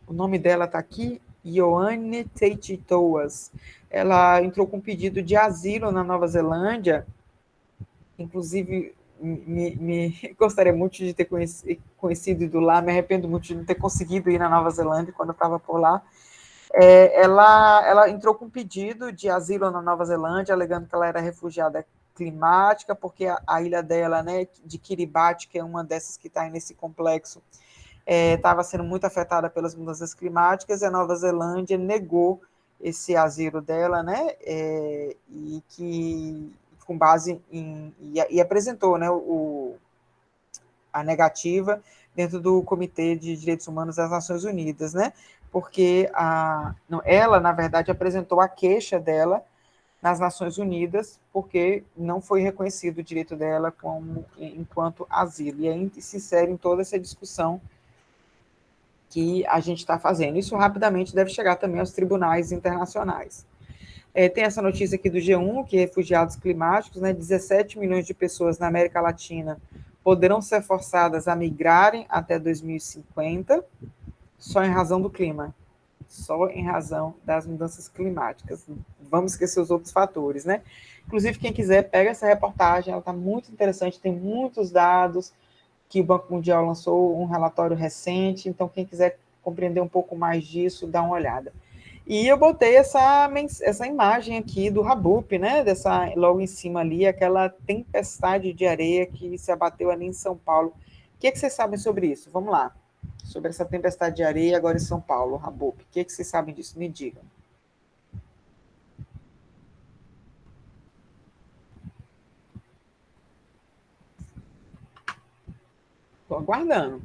nome dela está aqui, Ioane Teititoas, ela entrou com um pedido de asilo na Nova Zelândia, inclusive gostaria muito de ter conhecido ido lá, me arrependo muito de não ter conseguido ir na Nova Zelândia quando eu estava por lá. Ela entrou com um pedido de asilo na Nova Zelândia, alegando que ela era refugiada climática, porque a ilha dela, né, de Kiribati, que é uma dessas que está nesse complexo, estava sendo muito afetada pelas mudanças climáticas, e a Nova Zelândia negou esse asilo dela, né, e que, com base e apresentou, né, a negativa dentro do Comitê de Direitos Humanos das Nações Unidas, né, porque ela, na verdade, apresentou a queixa dela nas Nações Unidas, porque não foi reconhecido o direito dela enquanto asilo, e aí se insere em toda essa discussão que a gente está fazendo. Isso rapidamente deve chegar também aos tribunais internacionais. Tem essa notícia aqui do G1, que refugiados climáticos, né, 17 milhões de pessoas na América Latina poderão ser forçadas a migrarem até 2050, só em razão do clima, só em razão das mudanças climáticas. Vamos esquecer os outros fatores, né? Inclusive, quem quiser, pega essa reportagem, ela está muito interessante, tem muitos dados, que o Banco Mundial lançou um relatório recente, então quem quiser compreender um pouco mais disso, dá uma olhada. E eu botei essa imagem aqui do Habup, né, logo em cima ali, aquela tempestade de areia que se abateu ali em São Paulo. O que vocês sabem sobre isso? Vamos lá. Sobre essa tempestade de areia agora em São Paulo, Habup. O que vocês sabem disso? Me digam. Estou aguardando.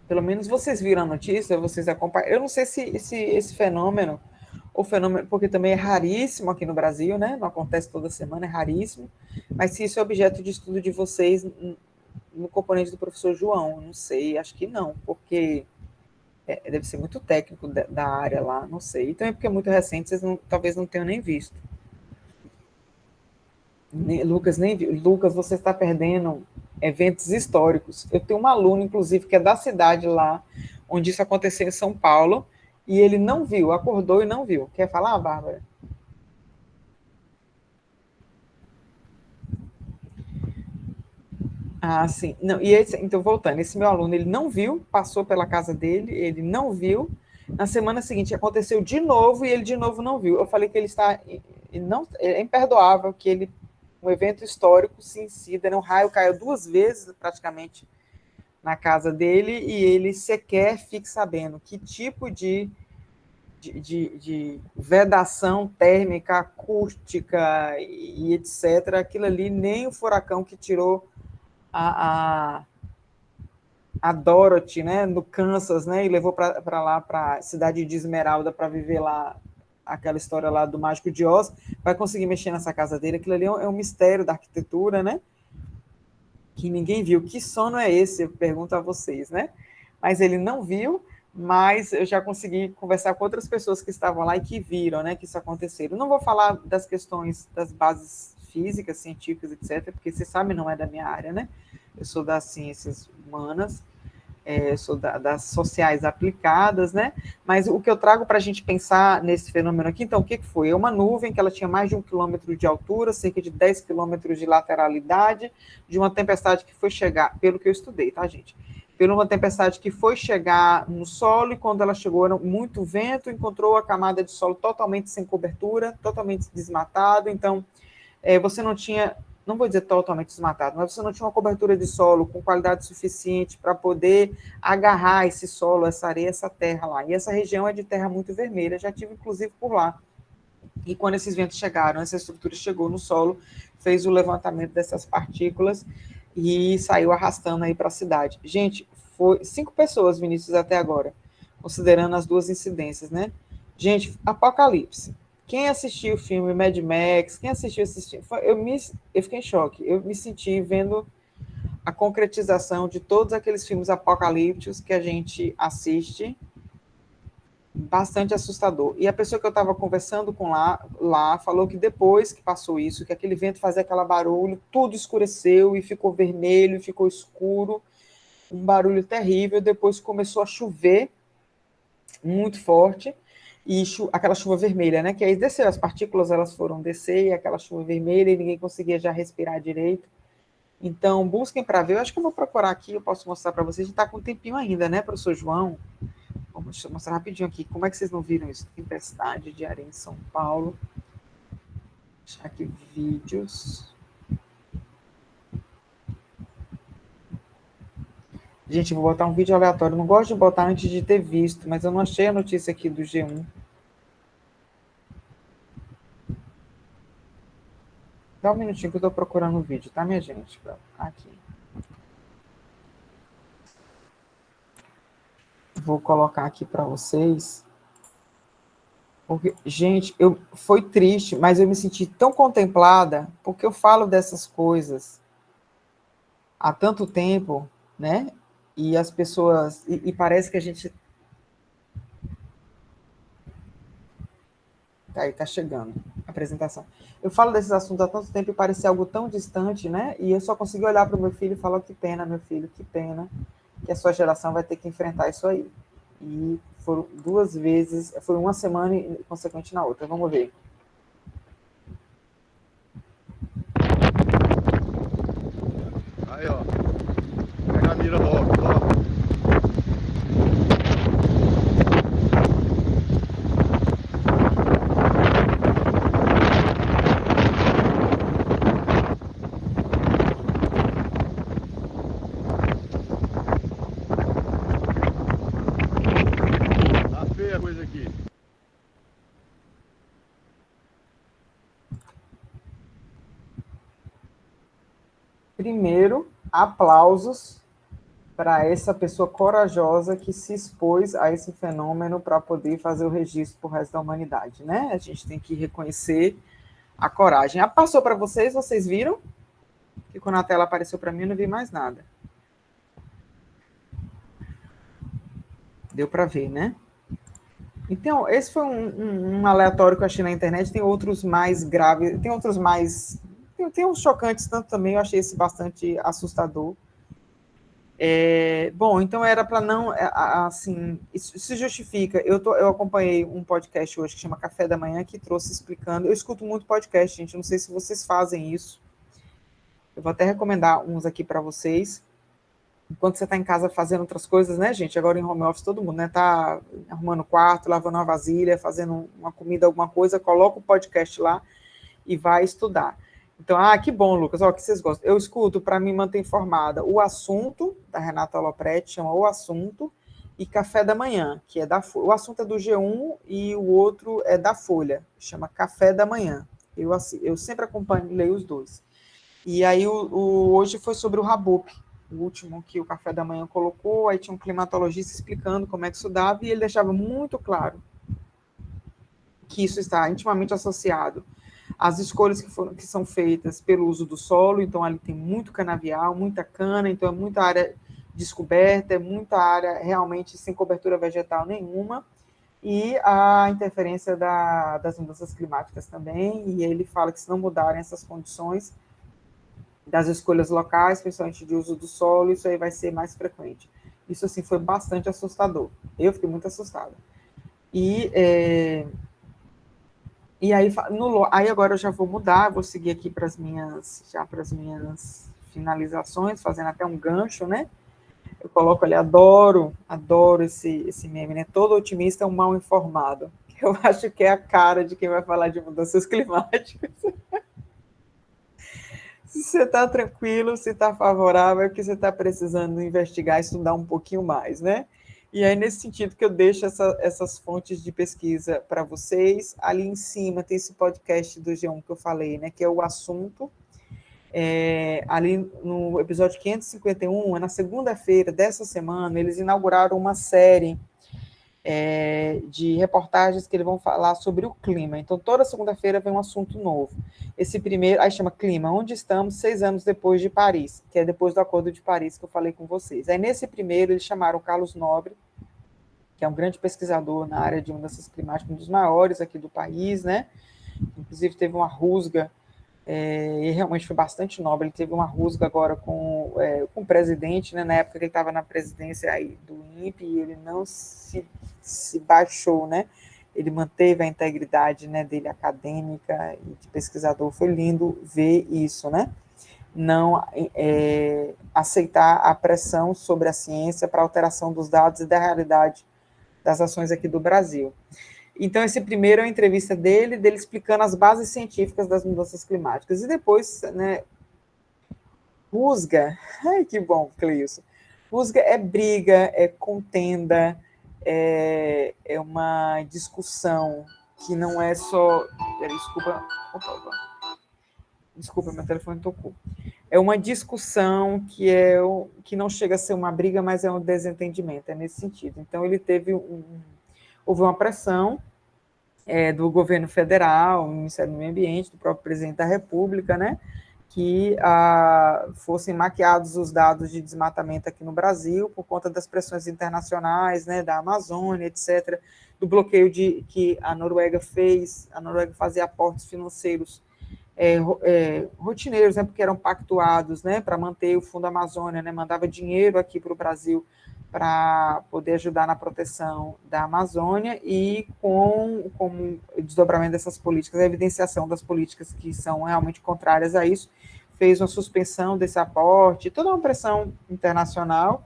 Pelo menos vocês viram a notícia, vocês acompanham. Eu não sei se esse fenômeno, porque também é raríssimo aqui no Brasil, né? Não acontece toda semana, é raríssimo. Mas se isso é objeto de estudo de vocês no componente do professor João, não sei, acho que não, porque deve ser muito técnico da área lá, não sei. E também porque é muito recente, vocês talvez não tenham nem visto. Lucas, nem viu. Lucas, você está perdendo eventos históricos. Eu tenho um aluno, inclusive, que é da cidade lá, onde isso aconteceu em São Paulo, e ele não viu, acordou e não viu. Quer falar, Bárbara? Ah, sim. Não, então, voltando, esse meu aluno, ele não viu, passou pela casa dele, ele não viu. Na semana seguinte, aconteceu de novo, e ele de novo não viu. Eu falei que ele está... é imperdoável que ele um evento histórico se incida, né? Um raio caiu 2 vezes, praticamente, na casa dele, e ele sequer fica sabendo que tipo de vedação térmica, acústica e etc. Aquilo ali, nem o furacão que tirou a Dorothy, né, no Kansas, né, e levou para lá, para a cidade de Esmeralda, para viver lá aquela história lá do Mágico de Oz, vai conseguir mexer nessa casa dele. Aquilo ali é um mistério da arquitetura, né, que ninguém viu. Que sono é esse? Eu pergunto a vocês, né? Mas ele não viu, mas eu já consegui conversar com outras pessoas que estavam lá e que viram, né, que isso aconteceu. Eu não vou falar das questões das bases físicas, científicas, etc., porque você sabe, não é da minha área, né? Eu sou das ciências humanas, sou das sociais aplicadas, né? Mas o que eu trago para a gente pensar nesse fenômeno aqui, então, o que foi? É uma nuvem que ela tinha mais de 1 quilômetro de altura, cerca de 10 quilômetros de lateralidade, de uma tempestade que foi chegar, pelo que eu estudei, tá, gente? Pela uma tempestade que foi chegar no solo, e quando ela chegou, era muito vento, encontrou a camada de solo totalmente sem cobertura, totalmente desmatado, então, você não tinha, não vou dizer totalmente desmatado, mas você não tinha uma cobertura de solo com qualidade suficiente para poder agarrar esse solo, essa areia, essa terra lá. E essa região é de terra muito vermelha, já tive inclusive por lá. E quando esses ventos chegaram, essa estrutura chegou no solo, fez o levantamento dessas partículas e saiu arrastando aí para a cidade. Gente, foi 5 pessoas, Vinícius, até agora, considerando as 2 incidências, né? Gente, Apocalipse. Quem assistiu o filme Mad Max, quem assistiu esse filme, eu fiquei em choque. Eu me senti vendo a concretização de todos aqueles filmes apocalípticos que a gente assiste, bastante assustador. E a pessoa que eu estava conversando com lá falou que depois que passou isso, que aquele vento fazia aquele barulho, tudo escureceu e ficou vermelho, ficou escuro, um barulho terrível. Depois começou a chover muito forte, e aquela chuva vermelha, né, que aí desceu, as partículas elas foram descer, e aquela chuva vermelha, e ninguém conseguia já respirar direito. Então, busquem para ver, eu acho que eu vou procurar aqui, eu posso mostrar para vocês, a gente está com um tempinho ainda, né, professor João? Vamos mostrar rapidinho aqui, como é que vocês não viram isso? Tempestade de areia em São Paulo. Deixar aqui vídeos. Gente, vou botar um vídeo aleatório. Não gosto de botar antes de ter visto, mas eu não achei a notícia aqui do G1. Dá um minutinho que eu estou procurando o vídeo, tá, minha gente? Aqui. Vou colocar aqui para vocês. Porque, gente, foi triste, mas eu me senti tão contemplada, porque eu falo dessas coisas há tanto tempo, né? E as pessoas... E parece que a gente... Tá aí, tá chegando a apresentação. Eu falo desses assuntos há tanto tempo e parece algo tão distante, né? E eu só consegui olhar para o meu filho e falar: que pena, meu filho, que pena que a sua geração vai ter que enfrentar isso aí. E foram 2 vezes, foi uma semana e consequente na outra. Vamos ver. Aí, ó. Pega a mira logo, ó. Tá feia a coisa aqui. Primeiro, aplausos para essa pessoa corajosa que se expôs a esse fenômeno para poder fazer o registro para o resto da humanidade, né? A gente tem que reconhecer a coragem. Passou para vocês, vocês viram? Que quando a tela apareceu para mim, eu não vi mais nada. Deu para ver, né? Então, esse foi um aleatório que eu achei na internet. Tem outros mais graves, tem outros mais... Tem uns chocantes tanto também, eu achei esse bastante assustador. Bom, então era para não... assim, isso se justifica. Eu acompanhei um podcast hoje que chama Café da Manhã, que trouxe explicando... Eu escuto muito podcast, gente, não sei se vocês fazem isso. Eu vou até recomendar uns aqui para vocês. Enquanto você está em casa fazendo outras coisas, né, gente? Agora em home office todo mundo, né? Tá arrumando o quarto, lavando uma vasilha, fazendo uma comida, alguma coisa, coloca o podcast lá e vai estudar. Então, que bom, Lucas, o que vocês gostam. Eu escuto para me manter informada o assunto, da Renata Lopretti, chama O Assunto, e Café da Manhã, que é da Folha. O assunto é do G1 e o outro é da Folha, chama Café da Manhã. Eu sempre acompanho e leio os dois. E aí, hoje foi sobre o Rabop, o último que o Café da Manhã colocou, aí tinha um climatologista explicando como é que isso dava, e ele deixava muito claro que isso está intimamente associado às escolhas que são feitas pelo uso do solo, então ali tem muito canavial, muita cana, então é muita área descoberta, é muita área realmente sem cobertura vegetal nenhuma, e a interferência das mudanças climáticas também, e ele fala que se não mudarem essas condições das escolhas locais, principalmente de uso do solo, isso aí vai ser mais frequente. Isso, assim, foi bastante assustador. Eu fiquei muito assustada. E aí agora eu já vou mudar, vou seguir aqui para as minhas finalizações, fazendo até um gancho, né? Eu coloco ali, adoro esse meme, né? Todo otimista é um mal informado. Eu acho que é a cara de quem vai falar de mudanças climáticas. Se você está tranquilo, se está favorável, é porque você está precisando investigar, estudar um pouquinho mais, né? E aí, nesse sentido, que eu deixo essas fontes de pesquisa para vocês. Ali em cima tem esse podcast do G1 que eu falei, né? Que é O Assunto. Ali no episódio 551, na segunda-feira dessa semana, eles inauguraram uma série de reportagens que eles vão falar sobre o clima. Então, toda segunda-feira vem um assunto novo. Esse primeiro, aí chama Clima, onde estamos 6 anos depois de Paris, que é depois do Acordo de Paris que eu falei com vocês. Aí, nesse primeiro, eles chamaram o Carlos Nobre, que é um grande pesquisador na área de mudanças climáticas, um dos maiores aqui do país, né? Inclusive, teve uma rusga, e realmente foi bastante nobre. Ele teve uma rusga agora com o presidente, né? Na época que ele estava na presidência aí do INPE, e ele não se baixou, né? Ele manteve a integridade, né, dele acadêmica e de pesquisador. Foi lindo ver isso, né? Não aceitar a pressão sobre a ciência para alteração dos dados e da realidade das ações aqui do Brasil. Então, esse primeiro é uma entrevista dele explicando as bases científicas das mudanças climáticas. E depois, né, rusga, ai, que bom, Cleilson. Rusga é briga, é contenda, é uma discussão que não é só... Peraí, desculpa, meu telefone tocou. É uma discussão que não chega a ser uma briga, mas é um desentendimento, é nesse sentido. Então, ele houve uma pressão do governo federal, do Ministério do Meio Ambiente, do próprio presidente da República, né, que fossem maquiados os dados de desmatamento aqui no Brasil, por conta das pressões internacionais, né, da Amazônia, etc., do bloqueio que a Noruega fez. A Noruega fazia aportes financeiros rotineiros, né, porque eram pactuados, né, para manter o Fundo Amazônia, né, mandava dinheiro aqui para o Brasil para poder ajudar na proteção da Amazônia, e com o desdobramento dessas políticas, a evidenciação das políticas que são realmente contrárias a isso, fez uma suspensão desse aporte, toda uma pressão internacional,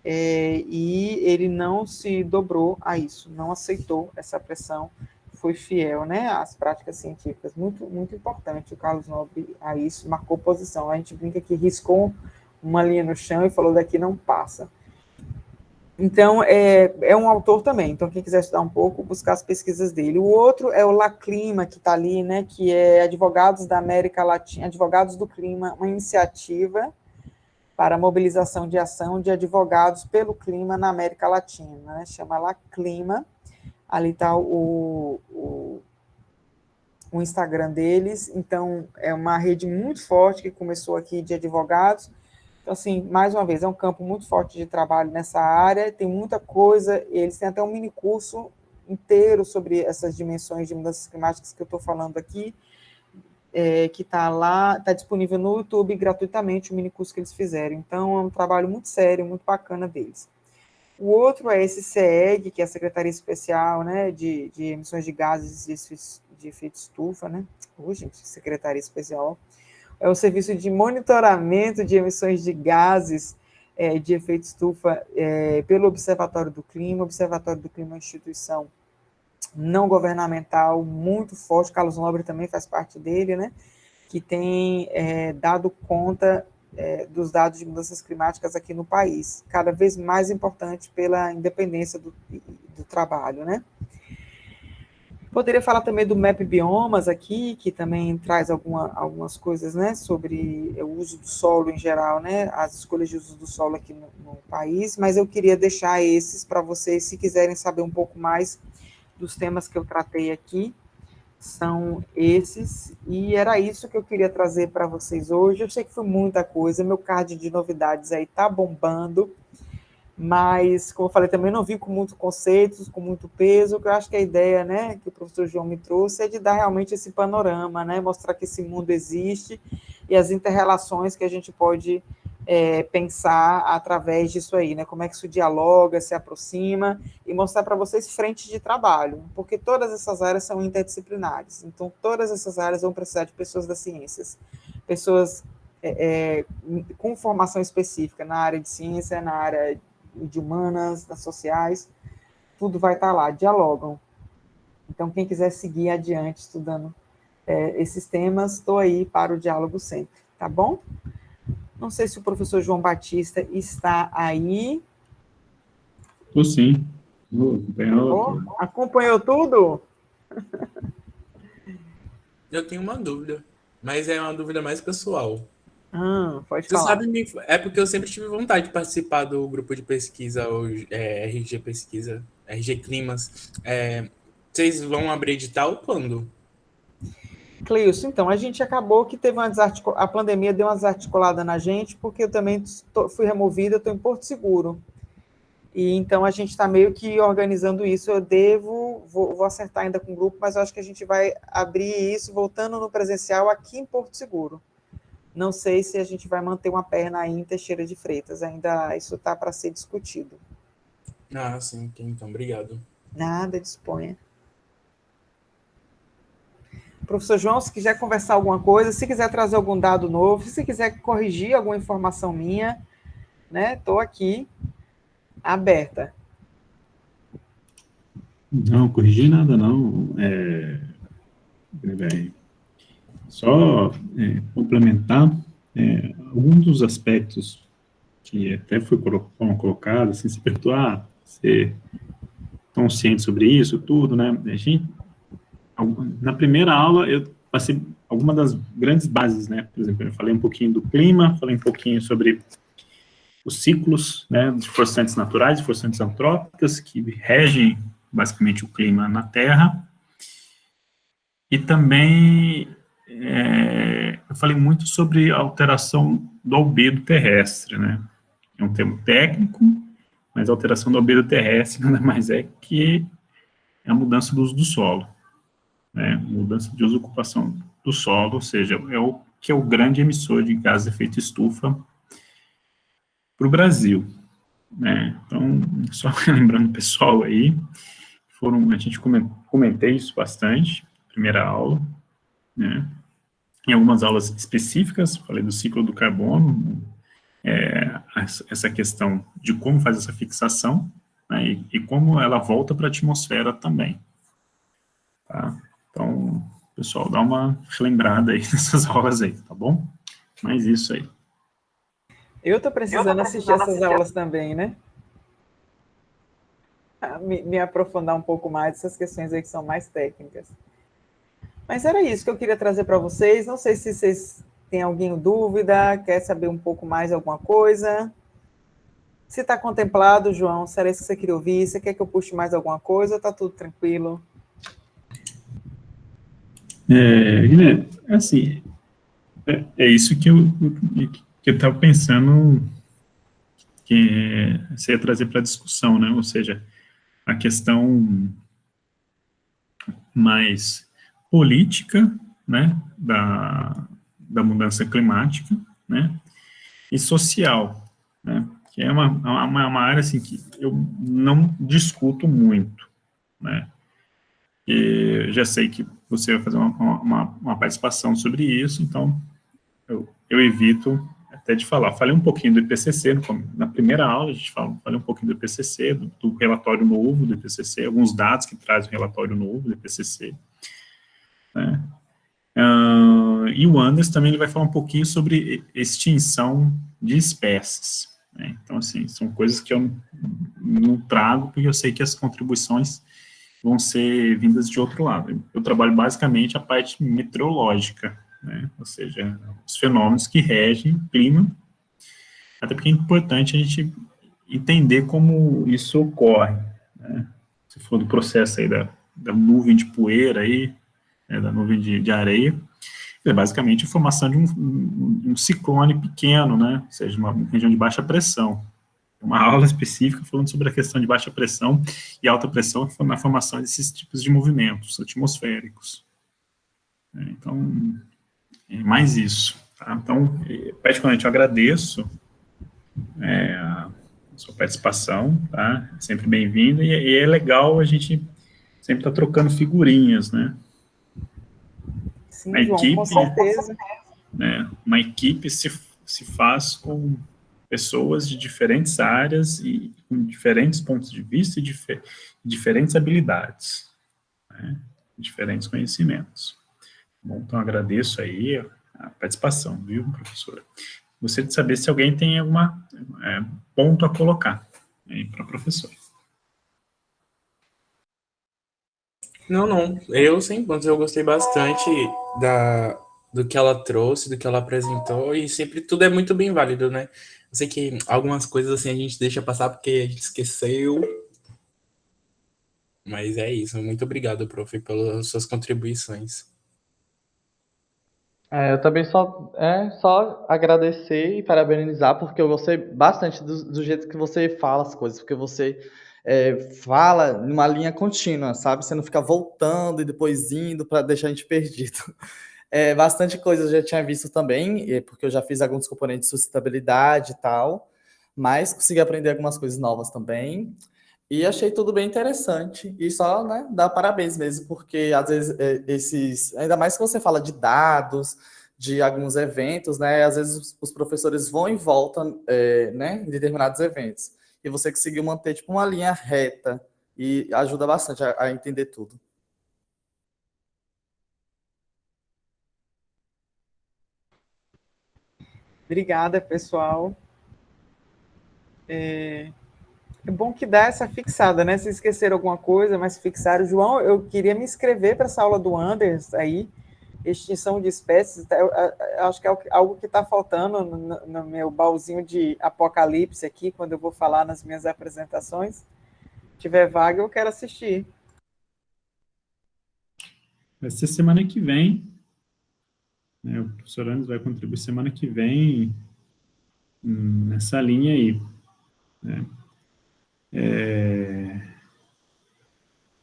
e ele não se dobrou a isso, não aceitou essa pressão, foi fiel, né, às práticas científicas. Muito, muito importante. O Carlos Nobre a isso marcou posição. A gente brinca que riscou uma linha no chão e falou: daqui não passa. Então, é um autor também. Então, quem quiser estudar um pouco, buscar as pesquisas dele. O outro é o La Clima, que está ali, né, que é Advogados da América Latina, Advogados do Clima, uma iniciativa para a mobilização de ação de advogados pelo clima na América Latina, né? Chama La Clima. Ali está o Instagram deles. Então, é uma rede muito forte que começou aqui de advogados. Então, assim, mais uma vez, é um campo muito forte de trabalho nessa área, tem muita coisa, eles têm até um mini curso inteiro sobre essas dimensões de mudanças climáticas que eu estou falando aqui, que está lá, está disponível no YouTube gratuitamente, o mini curso que eles fizeram. Então, é um trabalho muito sério, muito bacana deles. O outro é esse CEG, que é a Secretaria Especial, né, de Emissões de Gases de Efeito Estufa, né? Gente, Secretaria Especial. É o Serviço de Monitoramento de Emissões de Gases de Efeito Estufa pelo Observatório do Clima. O Observatório do Clima é uma instituição não governamental muito forte. Carlos Nobre também faz parte dele, né? que tem dado conta dos dados de mudanças climáticas aqui no país, cada vez mais importante pela independência do trabalho, né? Poderia falar também do MAP Biomas aqui, que também traz algumas coisas, né, sobre o uso do solo em geral, né, as escolhas de uso do solo aqui no país, mas eu queria deixar esses para vocês, se quiserem saber um pouco mais dos temas que eu tratei aqui, são esses, e era isso que eu queria trazer para vocês hoje. Eu sei que foi muita coisa, meu card de novidades aí tá bombando, mas, como eu falei, também não vim com muitos conceitos, com muito peso, que eu acho que a ideia, né, que o professor João me trouxe é de dar realmente esse panorama, né, mostrar que esse mundo existe e as inter-relações que a gente pode pensar através disso aí, né, como é que isso dialoga, se aproxima, e mostrar para vocês frentes de trabalho, porque todas essas áreas são interdisciplinares, então todas essas áreas vão precisar de pessoas das ciências, pessoas com formação específica na área de ciência, na área de humanas, das sociais, tudo vai estar lá, dialogam. Então, quem quiser seguir adiante estudando esses temas, estou aí para o diálogo sempre, tá bom? Não sei se o professor João Batista está aí. Estou sim. Acompanhou tudo? Eu tenho uma dúvida, mas é uma dúvida mais pessoal. Pode Você falar. sabe, é porque eu sempre tive vontade de participar do grupo de pesquisa, o RG Pesquisa, RG Climas. Vocês vão abrir edital quando? Cleilson, então, a gente acabou que teve a pandemia deu uma desarticulada na gente, porque eu também fui removida, estou em Porto Seguro. E então a gente está meio que organizando isso. Vou acertar ainda com o grupo, mas eu acho que a gente vai abrir isso voltando no presencial aqui em Porto Seguro. Não sei se a gente vai manter uma perna aí em Teixeira de Freitas, ainda isso está para ser discutido. Ah, sim, então, obrigado. Nada, disponha. Professor João, se quiser conversar alguma coisa, se quiser trazer algum dado novo, se quiser corrigir alguma informação minha, né, estou aqui aberta. Não, corrigir nada não. Só complementar alguns dos aspectos que até foram colocados, assim, se perguntou, você estão ciente sobre isso, tudo, né? A gente, na primeira aula, eu passei algumas das grandes bases, né? Por exemplo, eu falei um pouquinho do clima, falei um pouquinho sobre os ciclos, né, de forçantes naturais e forçantes antrópicas, que regem, basicamente, o clima na Terra. E também eu falei muito sobre a alteração do albedo terrestre, né? É um termo técnico, mas a alteração do albedo terrestre nada mais é que a mudança do uso do solo, né? Mudança de uso e ocupação do solo, ou seja, é o que é o grande emissor de gases de efeito estufa para o Brasil, né? Então, só lembrando o pessoal aí, a gente comentei isso bastante, primeira aula, né? Em algumas aulas específicas, falei do ciclo do carbono, essa questão de como faz essa fixação, né, e como ela volta para a atmosfera também. Tá? Então, pessoal, dá uma relembrada aí nessas aulas aí, tá bom? Mas isso aí. Eu estou precisando assistir essas aulas também, né? Me aprofundar um pouco mais essas questões aí que são mais técnicas. Mas era isso que eu queria trazer para vocês. Não sei se vocês têm alguma dúvida, quer saber um pouco mais alguma coisa. Se está contemplado, João, se era isso que você queria ouvir, você quer que eu puxe mais alguma coisa ou está tudo tranquilo? Guilherme, assim, é isso que eu estava pensando que você ia trazer para a discussão, né? Ou seja, a questão mais política, né, da mudança climática, né, e social, né, que é uma área, assim, que eu não discuto muito, né, e eu já sei que você vai fazer uma participação sobre isso, então eu evito até de falar. Falei um pouquinho do IPCC, na primeira aula a gente falei um pouquinho do IPCC, do relatório novo do IPCC, alguns dados que traz o relatório novo do IPCC, né? E o Anderson também ele vai falar um pouquinho sobre extinção de espécies, né? Então, assim, são coisas que eu não trago, porque eu sei que as contribuições vão ser vindas de outro lado. Eu trabalho basicamente a parte meteorológica, né? Ou seja, os fenômenos que regem o clima, até porque é importante a gente entender como isso ocorre, né? Você falou do processo aí da nuvem de poeira aí, né, da nuvem de areia, é basicamente a formação de um ciclone pequeno, né? Ou seja, uma região de baixa pressão. Uma aula específica falando sobre a questão de baixa pressão e alta pressão na formação desses tipos de movimentos atmosféricos. Então, é mais isso. Tá? Então, particularmente, eu agradeço a sua participação, tá? Sempre bem-vinda, e é legal a gente sempre estar trocando figurinhas, né? Sim, João, com certeza. Né? Uma equipe se faz com pessoas de diferentes áreas e com diferentes pontos de vista e diferentes habilidades, né? Diferentes conhecimentos. Bom, então agradeço aí a participação, viu, professora? Gostaria de saber se alguém tem algum ponto a colocar aí para a professora. Não. Eu, sem pontos, eu gostei bastante do que ela trouxe, do que ela apresentou, e sempre tudo é muito bem válido, né? Eu sei que algumas coisas assim a gente deixa passar porque a gente esqueceu, mas é isso. Muito obrigado, prof, pelas suas contribuições. Eu também só agradecer e parabenizar, porque eu gostei bastante do jeito que você fala as coisas, porque você fala numa linha contínua, sabe? Você não fica voltando e depois indo para deixar a gente perdido. Bastante coisa eu já tinha visto também, porque eu já fiz alguns componentes de sustentabilidade e tal, mas consegui aprender algumas coisas novas também. E achei tudo bem interessante. E só, né, dar parabéns mesmo, porque às vezes ainda mais que você fala de dados, de alguns eventos, né? Às vezes os professores vão e voltam, né, em determinados eventos. E você conseguiu manter tipo uma linha reta e ajuda bastante a entender tudo. Obrigada, pessoal. É bom que dá essa fixada, né? Se esqueceram alguma coisa, mas fixaram. João, eu queria me inscrever para essa aula do Anders aí, extinção de espécies. Eu acho que é algo que está faltando no meu baúzinho de apocalipse aqui, quando eu vou falar nas minhas apresentações. Se tiver vaga, eu quero assistir. Vai ser semana que vem, né? O professor Anderson vai contribuir semana que vem nessa linha aí, né?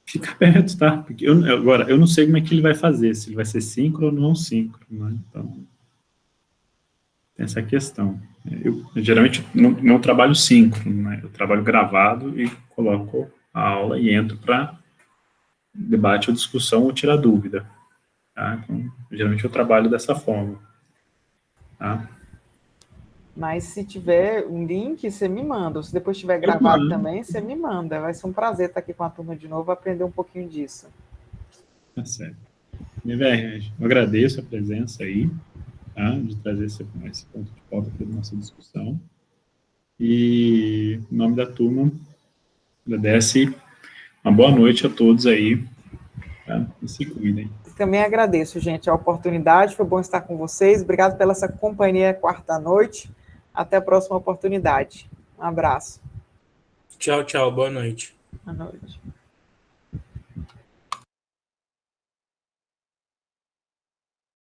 Fica aberto, tá? Porque agora, eu não sei como é que ele vai fazer, se ele vai ser síncrono ou não síncrono, né? Então, tem essa questão. Eu geralmente não trabalho síncrono, né? Eu trabalho gravado e coloco a aula e entro para debate ou discussão ou tirar dúvida, tá? Então, geralmente eu trabalho dessa forma, tá? Mas se tiver um link, você me manda. Ou se depois tiver gravado também, você me manda. Vai ser um prazer estar aqui com a turma de novo, aprender um pouquinho disso. Tá certo. Eu agradeço a presença aí, tá? De trazer esse ponto de pauta para a nossa discussão. E, em nome da turma, agradece. Uma boa noite a todos aí, tá? E se cuidem. Também agradeço, gente, a oportunidade. Foi bom estar com vocês. Obrigado pela essa companhia quarta-noite. Até a próxima oportunidade. Um abraço. Tchau. Boa noite. Boa noite.